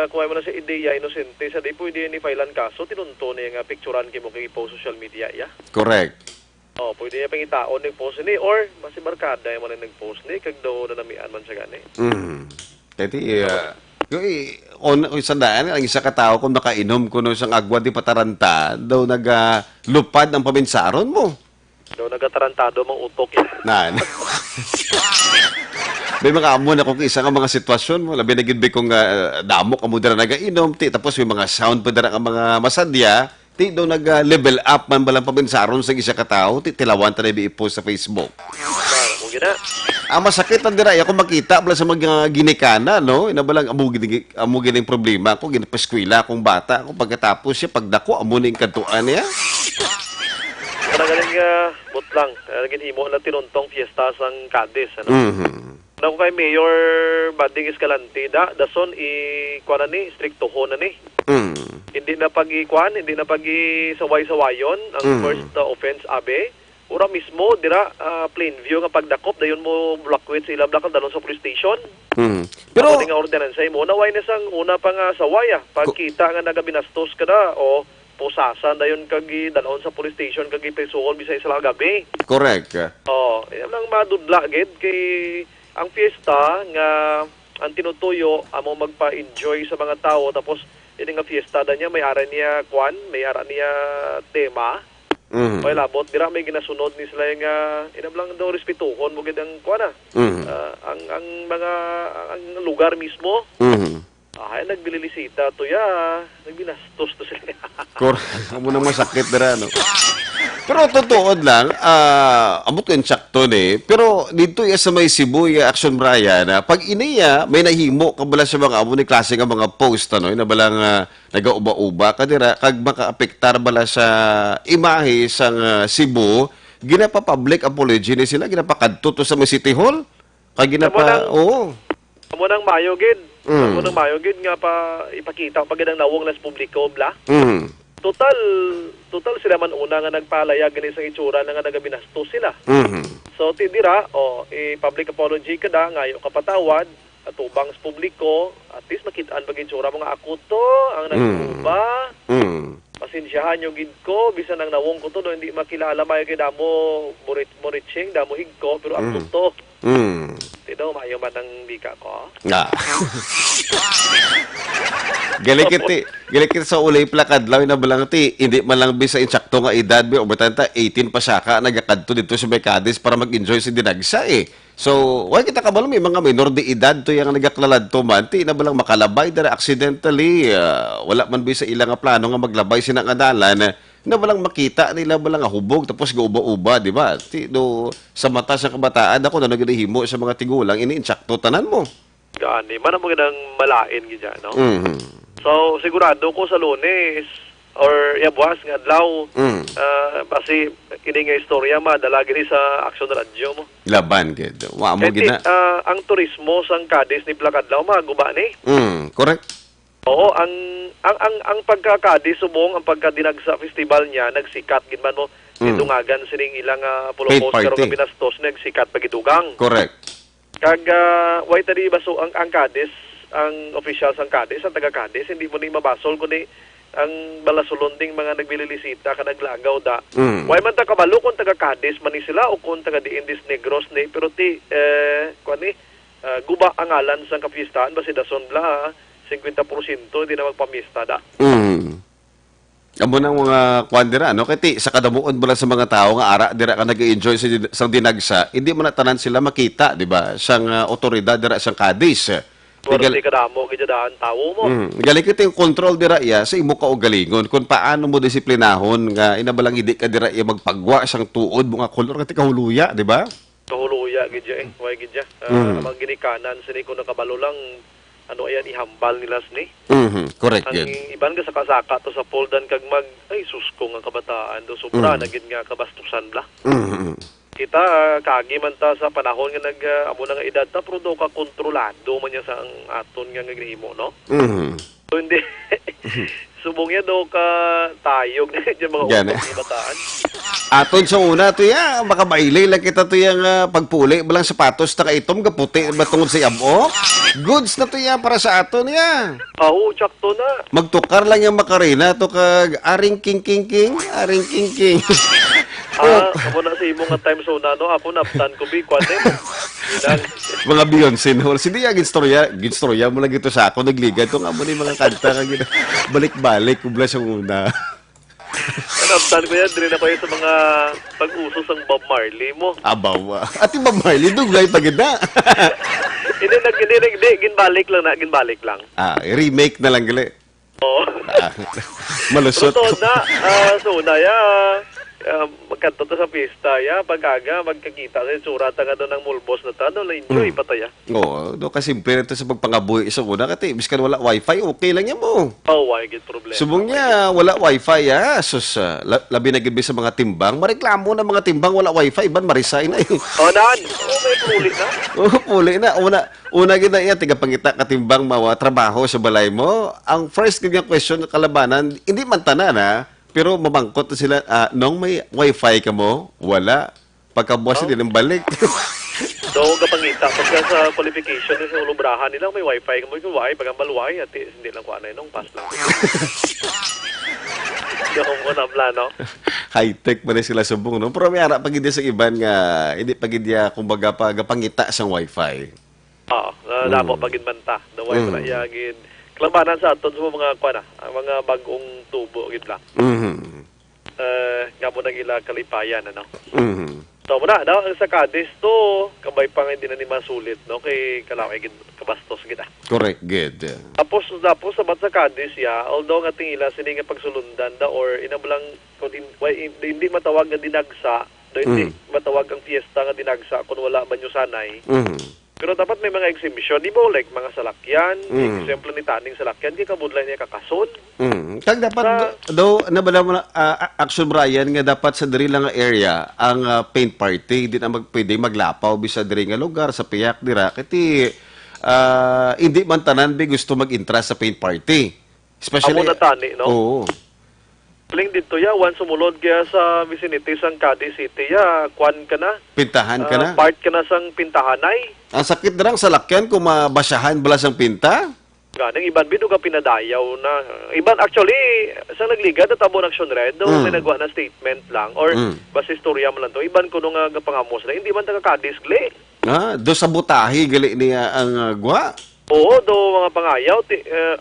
Kung ay mo na siya ideya, inosente, sa di pwede ni failan kaso, tinunto niya nga picturean kimo kay post social media, ya. Correct. Pwede niya pangitaon ng post ni, or basi barkada yung man nag-post ni, kag daw na namian man siya gani. Kaya sandaan, ang isa katao kung nakainom ko no isang agwa di pataranta, daw naglupad ang paminsaron mo. Daw nagatarantado mang utok yan. May mga amo na kung isa nga mga sitwasyon mo, labi na gid kung damo ka mo dira nagainom, tapos may mga sound pa dira nga mga masadya, daw nag-level up man balang paminsaron sa isa katao, tilawan ta na i-post sa Facebook. Kung gina. Masakit ang dira kung makita bala sa mga ginikana, no? Inabalang amo gining problema ko ginapeskwela kung bata kung pagkatapos siya pagdako amo ning kantuan niya. Parang galing butlang, naging himo na tinuntong fiesta sang Cadiz, ano? Nako kay Mayor Bading Escalante dason kuan na ni striktohon na ni. Hindi na pag-ikuan, hindi na pag-saway-sawayon ang first offense abe. Ura mismo dira plain view nga pagdakop dayon mo blockwit sa ilang blakal dalon sa police station. Pero Ako nga ordinansa mo naway na sang una pa nga sawaya pagkita nga nagabinastos ka na o pusasan dayon kag dalon sa police station kag ipresuhon bisay sa gabi. correct. Oh, yan lang madudla gid kay ang fiesta nga ang tinutuyo amo magpa-enjoy sa mga tao tapos ini nga fiesta da niya may ara niya kwan, may ara niya tema. May labot dira may ginasunod ni sila nga inablang daw respetuhon mo gid ang kwan ang mga ang lugar mismo. Ay nagbililisita to ya, nagbinastos to sila. Correct. Amo nang masakit dira no. Pero totoo lang, amot ko insakto ni. Pero dito sa may Cebu, Action Brian, pag iniya, may nahimo kabala sa mga amo ni klase nga mga post, ano, na balang nagauba-uba, kadira, kag makaapektar bala sa imahe sang Cebu, ginapa-public apology ni sila, ginapakadto to sa may City Hall. Kag ginapa, oo. Amo nang mayo gid. Amo nang mayo gid nga pa ipakita pag ang nawong nas publiko bla. Total sila man una nga nagpalayag gani sa itsura nga nagabinastos sila. So tidira i-public apology ka da ngayo kapatawad at ubang sa publiko at least makitaan pag itsura mga ako to ang nagsuba. Pasensyahan nyo gid ko bisan ang nawong ko to no, hindi makilala may kay damo Moriching damo higko pero ako to. Tidaw mayo man ang bika ko. Galikit sa ulay plakad law na balang ti hindi man lang bisa insakto nga edad bi obatanta 18 pa siya ka nagakadto dito sa Becades para mag-enjoy sa dinagsa eh. So, why kita kabalo may mga minor de edad to yang nagaklalad to man ti na balang makalabay dara accidentally wala man bisa ilang nga plano nga maglabay sina nga dalan na balang makita nila balang hubog tapos gauba-uba di ba? Ti do sa mata sa kabataan ako na nagahimo sa mga tigulang ini insakto tanan mo. Gani man ang magandang malain gid no. So, sigurado ko sa Lunes or buwas nga adlaw basi kini nga istorya madala gini sa Action Radio mo. Laban gid. Wa mo gid na. Ang turismo sang Cadiz ni Placadlaw maguba ni. Correct. Oo, ang pagka-Cadiz subong ang pagkadinagsa festival niya nagsikat gid man mo. Tidungagan sining ilang pulopos karon nga binastos nagsikat pagidugang. Correct. Kag way tadi baso ang Cadiz, ang official sang Cadiz, ang taga Cadiz, hindi mo ni mabasol kundi ang balasulonding mga nagbililisita ka naglagaw da. Way man ta kabalo kung taga Cadiz man ni sila o kung taga Indies Negros ni pero ti kuan ni guba ang ngalan sang kapistahan basi dason bla 50% di na magpamista da. Amo nang mga kwan dira no kay sa kadamuon bala sa mga tao nga ara dira ka nag-enjoy sa dinagsa, hindi mo na tanan sila makita, di ba? Sang otoridad dira sa Cadiz. Di kadamo gid daan tawo mo. Gali kita yung control dira iya sa imo ka og galingon kung paano mo disiplinahon nga inabalang hindi ka dira iya magpagwa sang tuod mo nga kolor kati kahuluya, di ba? Kahuluya gid way gid ya. Amang ginikanan sini ko nakabalo lang ano ayan ihambal nila ni. Correct ang yun. iban ka sa kasaka to sa poldan kag mag ay susko nga kabataan do sobra na gid nga kabastusan bla. Kita kagi man ta sa panahon nga amo na nga edad ta pero do ka kontrolado man niya sa ang aton nga ginhimo no. So hindi subong ya do ka tayog na diyan mga kabataan. Aton sa una to ya makabailay lang kita to yang pagpuli balang sapatos ta kaitom ga puti ba tungod sa amo. Goods na to ya para sa aton ya. Tsakto na. Magtukar lang yung makarina to kag aring king. Ako na sa imo nga time so na no ako naptan ko bi kwan mga Beyonce no. Hindi ya ginstorya mo lang ito sa ako nagliga to nga mo ni mga kanta kag balik-balik kubla sa una. Naptan ko yan din ako sa mga pag-uso sang Bob Marley mo. Abaw. At yung Bob Marley duglay pagida. Hindi ginbalik lang. Remake na lang gali. Oo. Malusot. So na ya magkanto to sa pista, ya, pag-aga, magkakita sa itsura, taga doon ng mulbos na ta, doon na-enjoy pataya. Oo, do kasi ito sa pagpangabuhi sa una kasi biskan wala wifi, okay lang yan mo. Oh, why, get problem. Subong niya, wala wifi, sus, labi na gid sa mga timbang, mareklamo na mga timbang, wala wifi, ban maresign na eh. Oh, naan, may puli na. Oo, puli na. Una gid na iya, tiga pangita katimbang mawa trabaho sa balay mo. Ang first gid nga question ng kalabanan, hindi man tanan ha, pero mabangkot na sila, nung may wifi ka mo, wala. Pagkabuwas din ang balik. So, kapangita, pagka sa qualification sa ulubrahan nila, may wifi ka mo, yung wifi, pag ang maluway, at hindi lang kuha na yun, pass lang. Yung ko na plano. High-tech pa rin sila subong, no? Pero may harap pagindi sa iban nga, hindi pagindi, kumbaga, pagpangita sa wifi. Oo, lamo pagin banta. The wifi na yagin. Kalabanan sa aton sa mga kuha na, mga bagong tubo, gid lang. Nga mo nang ila kalipayan, ano? So, muna, daw, ang sa Cadiz to, kabay pa nga hindi na ni masulit, no? Kay kalaway, kabastos, gita. Correct, good. Tapos sabat sa Cadiz, ya, although nga tingila, sini nga pagsulundan da, or inabalang, kung hindi matawag nga dinagsa, do hindi matawag ang fiesta nga dinagsa, kung wala man yung sanay. Pero dapat may mga exhibition, di ba, like mga salakyan, example ni taning salakyan, di kabudlay niya kakason. Kag dapat daw nabala mo na Action Brian nga dapat sa diri lang nga area ang paint party di na pwede maglapaw bisa diri nga lugar sa piyak dira kiti hindi man tanan bi gusto mag-interest sa paint party. Especially amo na tani, no? Oo. Pling dito ya, once sumulod kaya sa vicinity sang Cadiz City ya, kwan ka na. Pintahan ka na. Part ka na sang pintahanay. Ang sakit darang sa lakyan kung mabasahan balas ang pinta. Ganang iban bido ka pinadayaw na. Iban actually sa nagligad at abo Action Red, do may nagawa na statement lang or basta istorya mo lang to. Iban ko nung gapangamos na hindi man taga Cadiz gle. Do sa butahi gali niya ang gwa. Oo, do mga pangayaw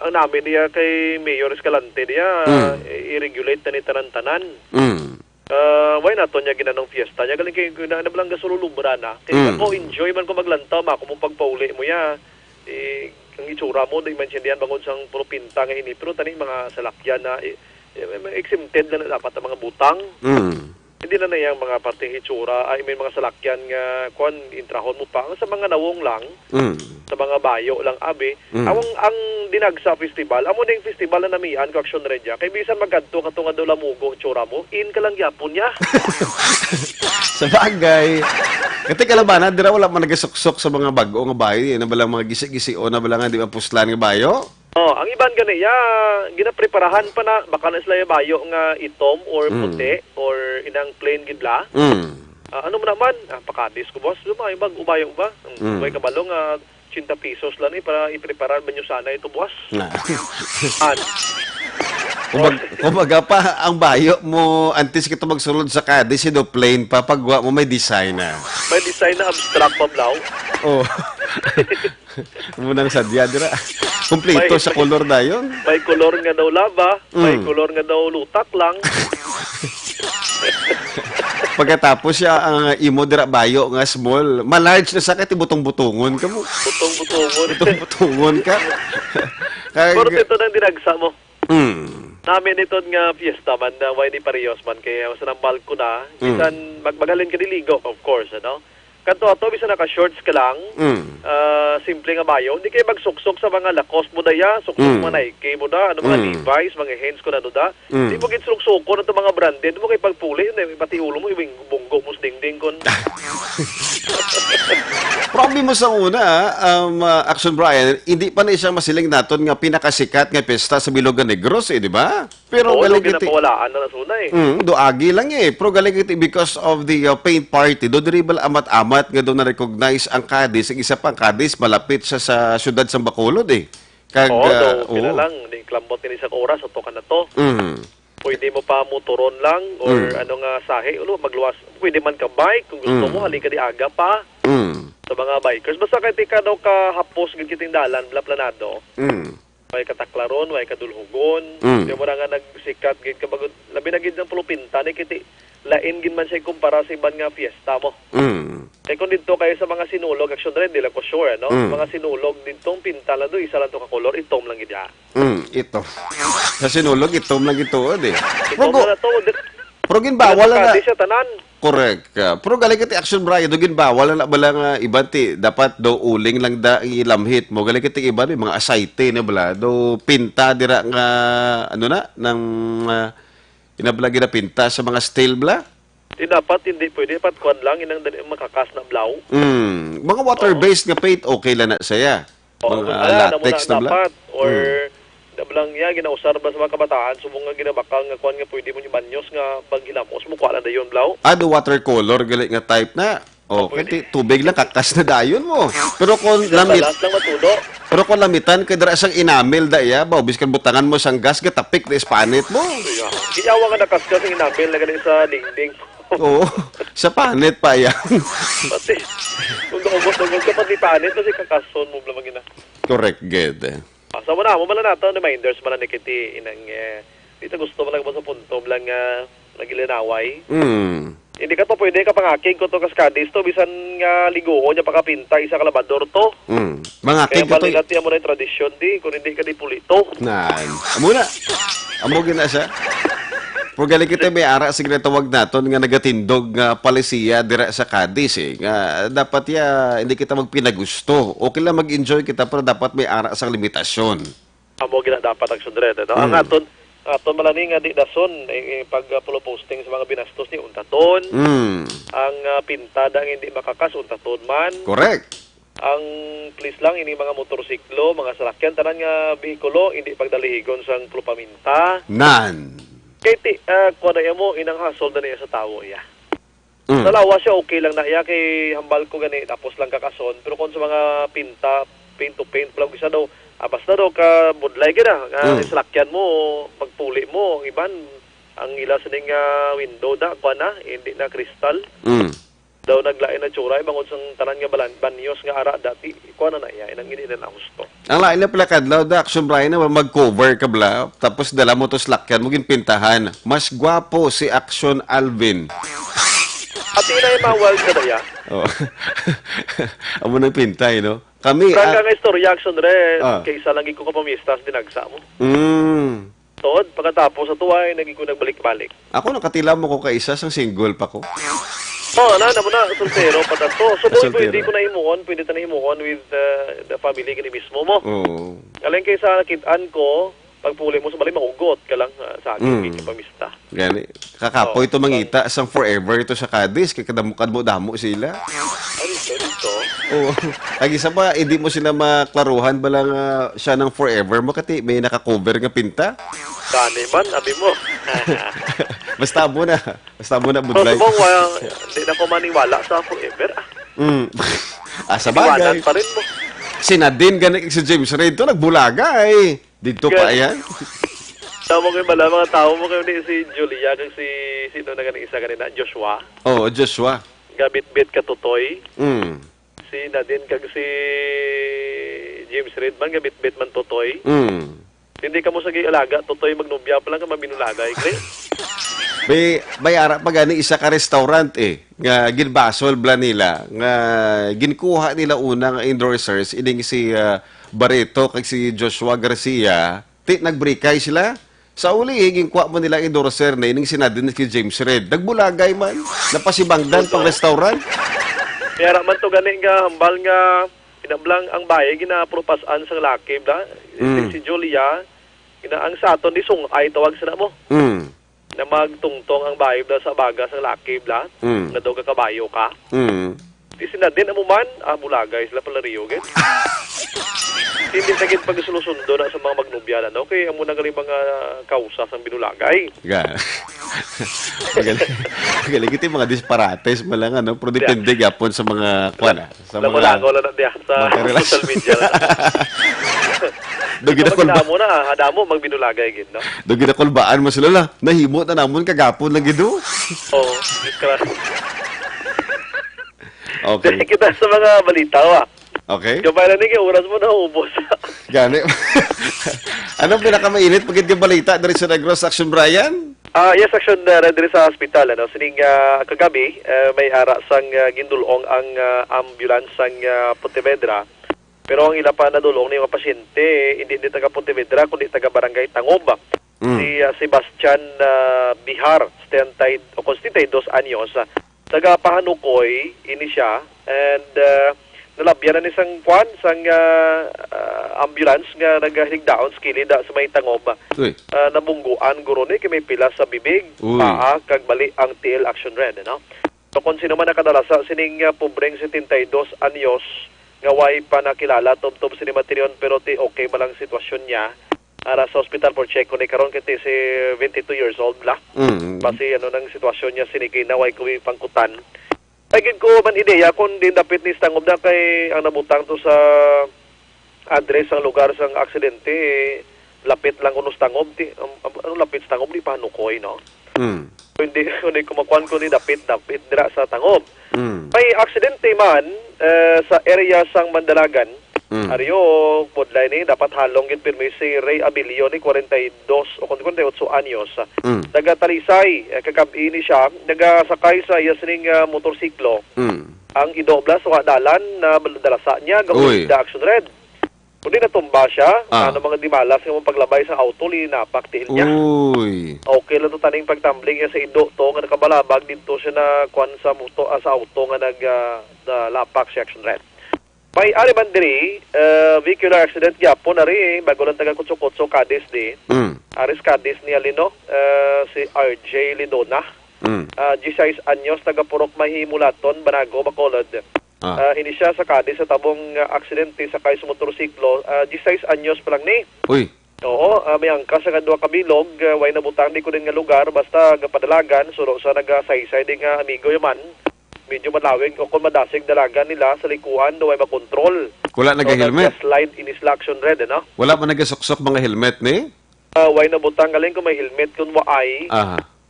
ang namin niya kay Mayor Escalante niya i-regulate na ni tanan-tanan. Why not to niya ginanong fiesta niya galing kay nabalang gasululubra na. Kaya ako enjoy man ko maglantaw mako mong pagpauli mo ya. Ang itsura mo di man siya bangon sang puro pinta nga ini pero tani mga salakyan na exempted na dapat ang mga butang. Hindi na na yung mga parteng itsura, may mga salakyan nga, kung intrahon mo pa, sa mga nawong lang, sa mga bayo lang, abi, ang dinagsa festival, amo na yung festival na namihan ko Action Red ya, kay bisan magkanto ka nga daw lamugo, itsura mo, in ka lang yapon niya. Sa bagay. Kasi kalabanan, dira wala man nagasuksok sa mga bago nga bayo, na balang mga gisi-gisi o na balang di mapuslan nga bayo. Oh, ang iban gani ya ginapreparahan pa na baka na sila bayo nga itom or puti or inang plain gidla. Ano mo naman? Pakadis ko boss, lumay bag ubayo ba? May kabalo nga 80 pesos lang para ipreparar banyo sana ito boss. Kumbaga pa, ang bayo mo, antes kita magsulod sa Cadiz, do plain pa, pagwa mo may design na. May design na abstract pa blaw. Oo. Munang sadya, dira. Kompleto sa color na yun. May color nga daw lava, may color nga daw lutak lang. Pagkatapos siya, ang imo dira bayo nga small, malarge na sakit, butong-butungon ka mo. Butong-butungon. Butong-butungon ka. Pero ito nang dinagsa mo. Namin ito nga fiesta man na why di parehas man kaya sa nambal ko na bisan magmagalin ka diligo of course ano kanto ato bisan naka-shorts ka lang simple nga bayo hindi kayo magsuksok sa mga Lacoste mo daya suksok mga Nike mo da ano mga Levi's mga Hanes ko na do da di mo gitsuksok ko na mga branded mo kay pagpuli pati ulo mo ibing bunggo mo dingding kon. Problem mo sa una, Action Brian, hindi pa na isang masiling naton nga pinakasikat nga pesta sa Bilogan Negros, di ba? Pero oo, galing iti... ginapawalaan na nasuna doagi lang Pero galing iti because of the paint party, do dribble amat-amat nga do na-recognize ang Cadiz. Ang isa pa, ang Cadiz, malapit sa syudad sa Bacolod, Kag, pila lang, di klambot ni isang oras, o to ka na to. Pwede mo pa motoron lang, or ano nga sahe, magluwas. Pwede man ka bike, kung gusto mo, halika di aga pa. Sa mga bikers. Basta kahit ikaw daw kahapos giting dalan, planado. May kataklaron, may kadulhugon. Di mo na nga nagsikat, labi na gid ng pulupinta, kiti lain gin man siya kumpara sa iban nga fiesta mo. Kaya kung dito kayo sa mga sinulog, Action Red, di lang ko sure, no? Mga sinulog, ditong pinta lang doon, isa lang ito ka-color, itom lang gid ya. Ito. Sa sinulog, itom lang ito, Itom na to, Pero ginbawal na. Kadi siya tanan. Correct. Pero galing kiti action Brian, do ginbawal na bala nga iba ti dapat do uling lang da ilamhit mo. Galing kiti iba may mga asayte na bala do pinta dira nga ano na nang inablagi na pinta sa mga steel bla. Di dapat hindi pwede dapat kuan lang inang dali makakas na blaw. Mga water-based nga paint okay lang na saya. Oo, Mga latex na bla. dapat or dablang ya ginausar ba sa mga kabataan subong nga ginabakal nga kuan nga pwede mo ni banyos nga pag hilamos mo kuha lang dayon blaw. Do watercolor gali nga type na. Kasi tubig lang kakas na dayon mo. Pero kung lamit, Balas lang matudo. pero kung lamitan kay dira sang enamel da iya, ba biskan butangan mo sang gas tapik na ispanit mo. Iyawa nga nakaskas ang inapil na galing sa dingding. Oo, sa panit pa yan. Pati, kung naubos ka pati panit, kasi kakason mo blamang ina. Correct, good. Sa mo mala nato, reminders mala ni Kiti, inang, dito gusto mo lang ba sa punto, blang nagilinaway. Hindi ka to pwede kapangakig ko to kaskadis to, bisan nga liguon niya pakapinta, isa kalabador to. Mga Kaya kig ka to. baligati mo na yung tradisyon di, kung hindi ka di pulito. Amo na. Amo gina siya. Pero galing kita may ara sa ginatawag naton nga nagatindog nga palisiya dira sa Cadiz nga dapat ya hindi kita magpinagusto. Okay lang mag-enjoy kita pero dapat may ara sa limitasyon. Amo gina dapat ang sundret. Ang aton malani nga di dason pag pulo posting sa mga binastos ni untaton. Ang pintada nga hindi makakas untaton man. Correct. Ang please lang ini mga motorsiklo, mga salakyan tanan nga behikulo hindi pagdalihigon sang pulo paminta. Nan. Kaya kuha na mo, inang hasol na niya sa tao iya. Sa lawa siya, okay lang na iya, kay hambal ko gani, tapos lang kakason. Pero kung sa mga pinta, paint to paint, palang isa daw, basta daw ka budlay ka na, islakyan mo, pagpuli mo, ang iban, ang ila sa ning window da, kuha na, hindi na kristal. Daw naglain na tsura, bangod sang tanan nga banyos nga ara dati, kuha na iya, inang hindi na gusto. Ang lain na pala kadlaw da action Brian na mag-cover ka bla tapos dala mo to slakyan mo ginpintahan. Mas gwapo si Action Alvin. At ina yung mawal ka na iya. Oh. Amo nang pintay no. Kami Prangka nga istorya, action re, Ah. kaysa lang ko kapamistas, dinagsa mo. mm, Pagkatapos sa tuway, naging ko nagbalik-balik. Ako nakatila mo ko kaisa sang single pa ko. Na mo na, soltero pa to. So, Soltero. pwede ko na himuon, pwede ta na himuon with the family kini mismo mo. Oo. Kaleng kaysa nakitaan ko, pagpuli mo sa balay, mahugot ka lang sa akin, kaya pamista. Gani. Kakapoy ito mangita sang forever ito sa Cadiz kay kadamo sila. Ay, dito. Oo. Ang isa pa, hindi mo sila maklaruhan ba lang siya ng forever mo kati may naka-cover nga pinta. Kani man, abi mo. Basta mo na So, budlay. subong, hindi na ko maniwala sa forever. Sa bagay. Iwanan pa rin mo. Si Nadine gani si James Reid to nagbulaga eh. Dito pa yan. Tama ko yung bala, mga tao mo kayo ni si Julia, kag sino na ganang isa kanina, Joshua. Oh, Joshua. Gabit-bit ka tutoy. Mm. Si Nadine kag si James Reid man, gabit-bit man tutoy. Mm. Hindi ka mo sa alaga, tutoy magnubya pa lang ka maminulagay. May ara pa gani isa ka restaurant nga ginbasol bla nila nga ginkuha nila unang endorsers ining si Barreto kag si Joshua Garcia nagbrikay sila sa uli ginkuha mo nila endorser na ining si Nadine kay James Reid nagbulagay man napasibangdan pang restaurant. Kaya man to gani nga hambal nga inablang ang baye ginapropasan sa laki bla. Si Julia ang saton ni sungay tawag sila mo. Na magtungtong ang bayo bla sa baga sa laki bla. Na daw kakabayo ka. Di sinadin amo man, bulagay sila pala Rio gen. Hindi sagit pagsusundo na sa mga magnubya na okay, amo na gali mga kausa sang binulagay. Magaling ito yung mga disparates malang ano, pero depende gapon sa mga kuwana. Sa mga Lamulago lang na diya sa social media. Hada mo magbinulagay gid no. Do ginakulbaan mo sila la. Nahimo na namon kagapon lang gido. Oo, Okay. kita sa mga balita wa. Okay. Yung pala ni oras mo na ubos. Gani. Anong pinakamainit pagit yung balita dari sa Negros Action Brian? Yes, action diri sa hospital ano sining kagabi may ara sang gindulong ang ambulance sang Pontevedra. Pero ang ila pa nadulong ni mga pasyente hindi taga Pontevedra kundi taga Barangay Tangob. si Sebastian Bihar, 72 anyos, taga Pahanukoy, ini siya, and nalabyan na isang sang ambulance nga nagahigdaon sa kilid sa may tangob. Uy. Nabungguan guro ni kay may pila sa bibig, Uy. paa, kag bali ang TL Action Red, no? So kung sino man nakadalasa sining pobreng 72 anyos nga way pa nakilala tubtob sini materion pero ti okay ba lang sitwasyon niya ara sa hospital for check ni karon kiti si 22 years old la. Basi ano nang sitwasyon niya sini naway kuwi pangkutan. Agin ko man ideya kung din dapit ni tangob na kay ang nabutang to sa address ang lugar sang aksidente lapit lang unos tangob ti ano lapit sa tangob di Pahanukoy, no? Hindi kumakuan ko ni dapit dira sa tangob. May aksidente man sa area sang Mandalagan. Ariyo podlay ni dapat halong gid pirmi si Ray Abilio ni 42 o 48 anyos. Taga Talisay kagabi ni siya nagasakay sa yasning motorsiklo. Ang idobla sa dalan na dalasa niya gawin da Action Red. Kundi natumba siya, ano mga dimalas yung paglabay sa auto, linapaktiil niya. Uy. Okay lang to taning pagtumbling niya sa ido to, nga nakabalabag dito siya na kwan sa sa auto nga lapak si Action Red. May ariman diri, vehicular accident gyapon na rin, bago lang taga Kutso-Kutso, Cadiz di. Aris Cadiz ni Alino, si RJ Lidona. 16 anyos, taga Purok Mahimulaton, Banago, Bacolod. Ini siya sa Cadiz sa tabong aksidente sa kay sa motorsiklo. 16 anyos pa lang ni. Uy. Oo, may angka sa kadua kabilog, way nabutang di ko din nga lugar, basta gapadalagan, suro sa nagasaysay din nga amigo yaman. Medyo malawig o kung madasig dalagan nila sa likuan, way makontrol. Wala nag-helmet? So, slide in his Action Red, no? Wala ba nagasuksok mga helmet ni? Way nabutang galing kung may helmet kung waay.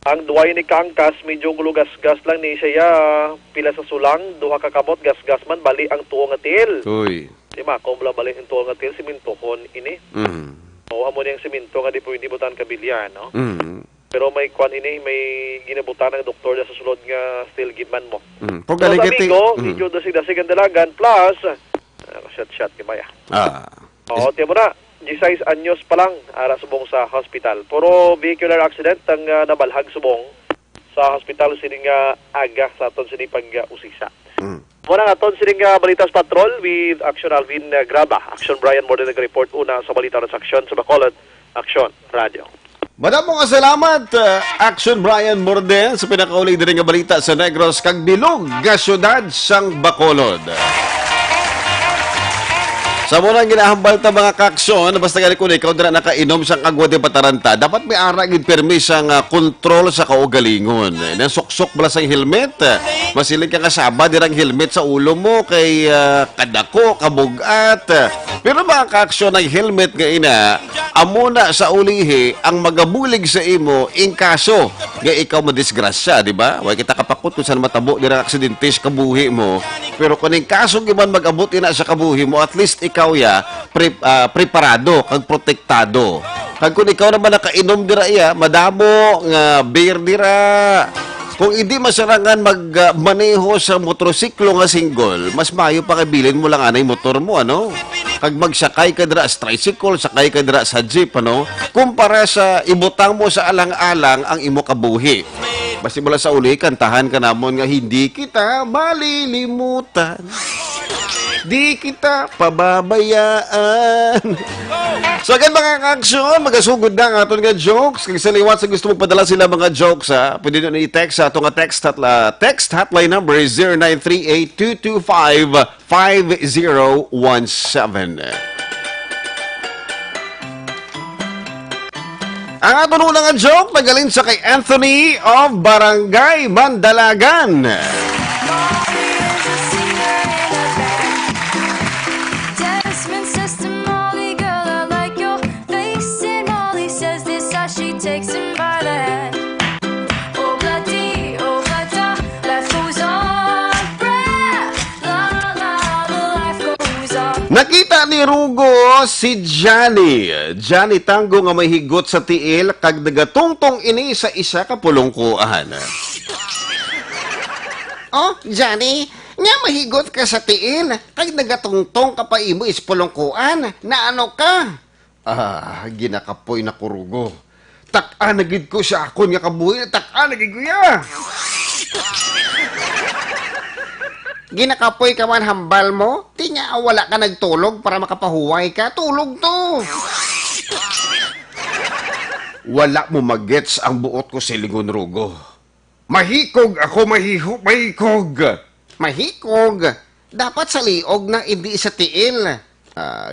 Ang duway ni Kangkas, medyo gulugas-gas lang ni siya, pila sa sulang, duha kakamot, gas-gas man, bali ang tuo nga til. Uy. Di makom lang bali ang tuo nga til, siminto kon ini. O, amo niyang siminto nga di pwede butan kabilyan, no? Pero may kwan ini, may ginabutan ng doktor sa sulod nga still gidman mo. So, amigo, medyo dasig-dasig ang dalagan, plus, shot-shot kimaya. Oo, tiyan mo na. 16 anyos pa lang ara subong sa hospital. Puro vehicular accident ang nabalhag subong sa hospital sining aga sa aton sining pag-usisa. Muna nga aton sining Balitas Patrol with Action Alvin Graba. Action Brian more than nag-report una sa Balita sa Action sa Bacolod. Action Radio. Madamong salamat, Action Brian Morden sa pinakauli din nga balita sa Negros kag bilog nga syudad sang Bacolod. Sa munang ginahambal ta mga kaksyon, basta gali ko ikaw dira nakainom sa agwa de Bataranta, dapat may ara gid permis ang kontrol sa kaugalingon. Nang suksok bala sang helmet, masilig ka kasaba dirang helmet sa ulo mo kay kadako, kabugat. Pero mga kaksyon ang helmet nga ina, amuna sa ulihi ang magabulig sa imo in kaso nga ikaw madisgrasya, di ba? Way kita kapakot kung saan matabo dirang aksidente sa kabuhi mo. Pero kung in kaso giman mag-abot ina sa kabuhi mo, at least ikaw preparado kag protektado. Kag kung ikaw naman nakainom dira iya, madamo nga beer dira. Kung hindi masarangan magmaneho sa motorsiklo nga single, mas mayo pa kabilin mo lang anay motor mo, ano? Kag magsakay ka dira sa tricycle, sakay ka dira sa jeep, ano? Kumpara sa ibutang mo sa alang-alang ang imo kabuhi. Basta mula sa uli, kantahan ka namon nga hindi kita malilimutan. Di kita pababayaan. So again mga kaksyon, magasugod na ang aton nga jokes. Kaya sa liwat sa gusto mo padala sila mga jokes, ha? Pwede nyo i-text sa ato nga text hotline number is 0938-225-5017. Ang aton unang nga joke magaling sa kay Anthony of Barangay Mandalagan. Nakita ni Rugo si Johnny. Johnny Tango nga may higot sa tiil kag nagatungtong ini sa isa ka pulongkuan. Oh, Johnny, nga mahigot ka sa tiil kag nagatungtong ka pa imo is pulongkuan. Na ano ka? Ginakapoy na kurugo. Tak-anagid ko sa akon nga kabuhi. Tak-anagid ko ya. Ginakapoy ka man hambal mo? Di nga wala ka nagtulog para makapahuway ka. Tulog to. Wala mo magets ang buot ko sa Lingon Rugo. Mahikog ako, mahikog. Mahikog. Dapat sa liog na hindi sa tiil.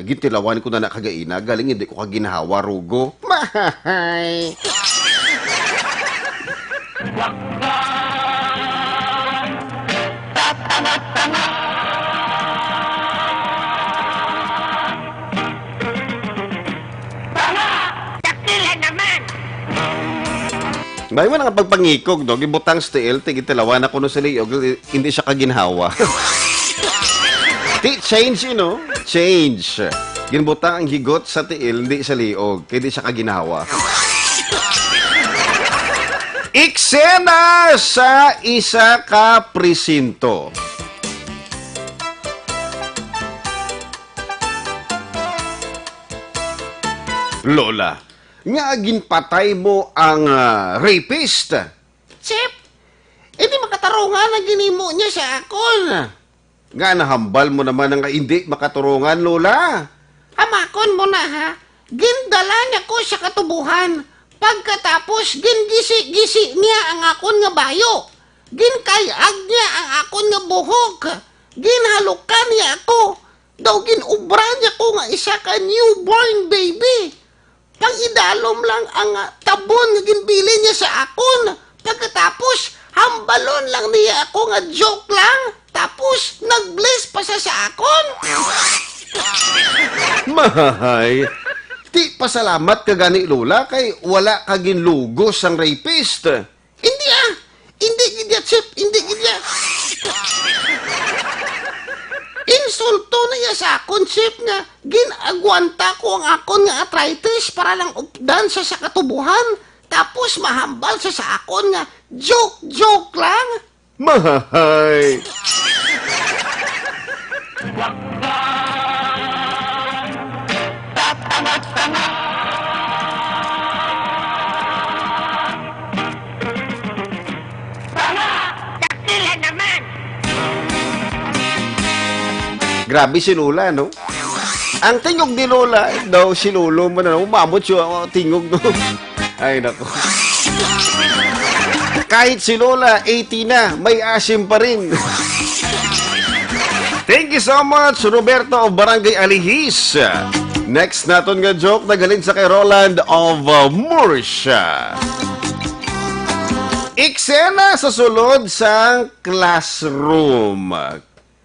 Gintilawan ko na nakagaina. Galing hindi ko kaginahawa, Rugo. Mahay. May man ang pagpangikog, no? Gibutang stiil, tigitilawan ako no sa liog, hindi siya kaginhawa. Change, you know? Change. Ginbutang ang higot sa tiil, hindi sa liog, kaya hindi siya kaginhawa. Eksena sa isa ka presinto. Lola, nga ginpatay mo ang rapist. Chip, hindi makatarungan ang ginimo niya sa akon. Nga nahambal mo naman ang hindi makaturungan, Lola. Amakon mo na ha. Gindala niya ko sa katubuhan. Pagkatapos, gingisi-gisi niya ang akon nga bayo. Ginkayag niya ang akon nga buhok. Ginhalukan niya ako. Daw ginubra niya ko nga isa ka newborn baby. Pag-idalom lang ang tabon nga ginbili niya sa akon. Pagkatapos, hambalon lang niya ako nga joke lang. Tapos, nag-bless pa siya sa akon. Mahay, ti pasalamat ka gani, Lola, kay wala ka ginlugos ang rapist. Hindi hindi gidya, Chip, hindi gidya. Insulto na niya sa akon, Chip, nga ginagwanta ko ang akon nga arthritis para lang updan siya sa katubuhan. Tapos mahambal siya sa akon nga joke lang. Mahay. Grabe si Lola, no? Ang tingog ni Lola, daw si Lolo mo na, umabot siya tingog, no? Ay, nako. Kahit si Lola, 80 na, may asim pa rin. Thank you so much, Roberto of Barangay Alihis. Next naton nga joke na galing sa kay Roland of Murcia. Eksena sa sulod sa classroom.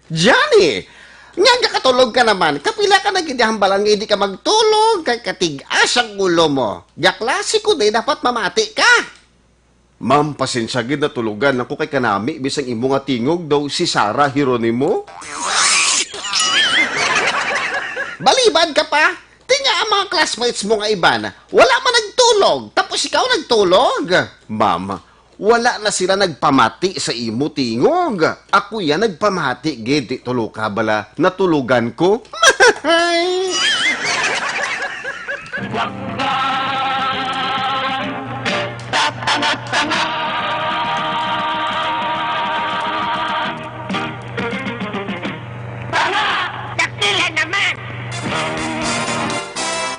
Johnny, nga katulog ka naman. Kapila ka nagidihambal hindi ka magtulog kay katigas ang ulo mo. Ya klasiko day dapat mamati ka. Ma'am, pasensya gid na tulugan ako kay kanami bisang imo nga tingog daw si Sarah Hieronimo. Balibad ka pa. Tinya ang mga classmates mo nga iba na wala man nagtulog. Tapos ikaw nagtulog. Ma'am, wala na sila nagpamati sa imo tingog. Ako yan nagpamati, gedi tulo ka bala. Natulugan ko.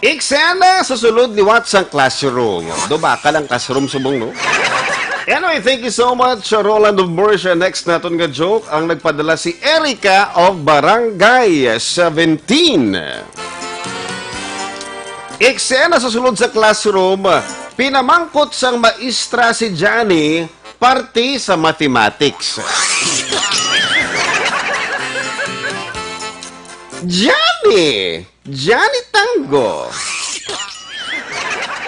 Eksena sa sulod liwat sang classroom. Duba ka lang classroom subong, no? Anyway, thank you so much, Roland of Murcia. Next naton nga joke, ang nagpadala si Erica of Barangay 17. Eksena sa sulod sa classroom, pinamangkot sang maestra si Johnny, parte sa mathematics. Johnny Tango.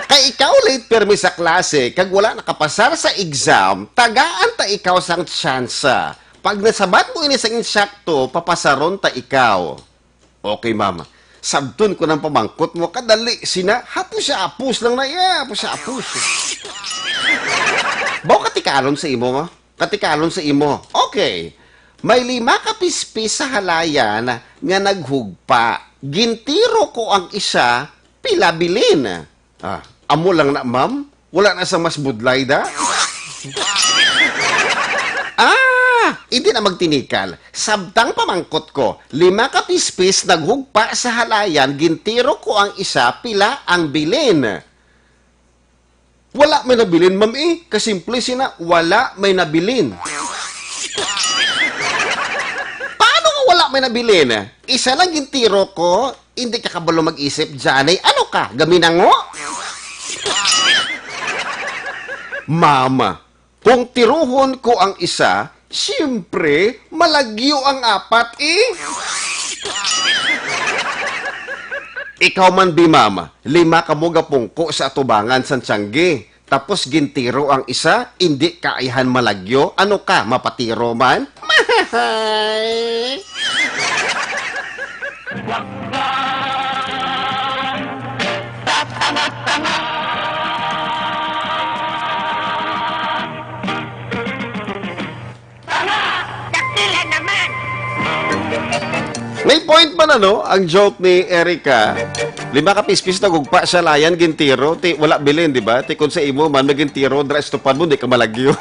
Kay ikaw late permi sa klase, kag wala nakapasar sa exam, tagaan ta ikaw sang tsansa. Pag nasabat mo ini sang insakto, papasaron ta ikaw. Okay, mama. Sabton ko ng pamangkot mo, kadali, sina, hapos lang na iya, hapos. Baw katikalon sa imo, ma? Katikalon sa imo. Okay. May 5 ka pispis sa halayan nga naghugpa. Gintiro ko ang isa, pilabilin. Amo lang na, ma'am. Wala na sa mas budlay da? Hindi na magtinikal. Sabtang pamangkot ko, 5 ka pispis naghugpa sa halayan, gintiro ko ang isa, pila ang bilin. Wala may nabilin, ma'am Kasimple sina, wala may nabilin. Paano nga wala may nabilin? Isa lang gintiro ko, hindi ka kabalo mag-isip, Johnny. Ano ka, gaminango? Mama, kung tiruhon ko ang isa, siyempre, malagyo ang 4 Ikaw man bi mama, 5 ka mo gapungko sa atubangan sa Tiangge. Tapos gintiro ang isa, hindi kaihan malagyo. Ano ka, mapatiro man? Mahay! May point man ang joke ni Erica. 5 ka pispis na gugpa sa layan, gintiro. Wala bilin, di ba? Kung sa imo man, magintiro, dress tupan mo, di ka malagyo.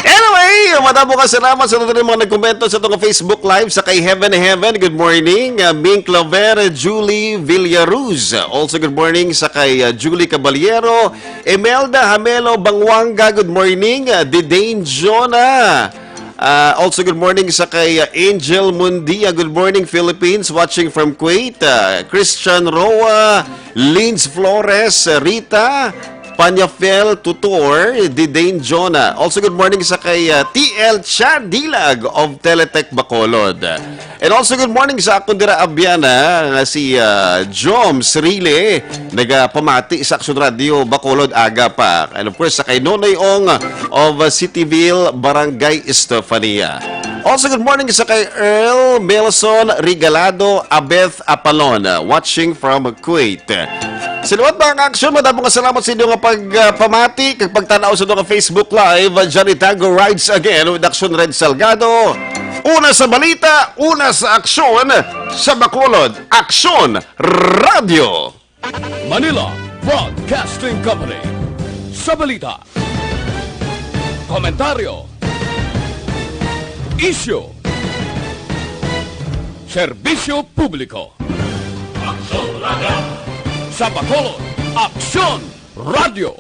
Anyway, madamo ka salamat sa mga nagkomento sa itong Facebook Live sa kay Heaven Heaven. Good morning, Ming Claver, Julie Villaruz. Also, good morning sa kay Julie Caballero, Emelda Hamelo Bangwanga. Good morning, Didane Jonah. Also, good morning sa kay Angel Mundia. Good morning, Philippines. Watching from Kuwait. Christian Roa, Lins Flores, Rita, Panyafel Tutor, Didane Jonah. Also, good morning sa kay TL Chadilag of Teletech Bacolod. And also, good morning sa akong dira Abiana, nga si Jom Srile, nagapamati sa Action Radio Bacolod aga pa. And of course, sa kay Nonoy Ong of Cityville, Barangay Estefania. Also, good morning sa kay Earl Melson Regalado Abeth Apalon, watching from Kuwait. Sinuwat mga ka-aksyon, madamong salamat sa inyo nga pagpamati, kag pagtanaw sa inyo nga Facebook Live, Johnny Tango Rides Again with Action Red Salgado. Una sa balita, una sa aksyon, sa Bacolod, Action Radio. Manila Broadcasting Company. Sa balita, komentaryo, isyu, serbisyo publiko. Sa Bacolod, Aksyon Radio.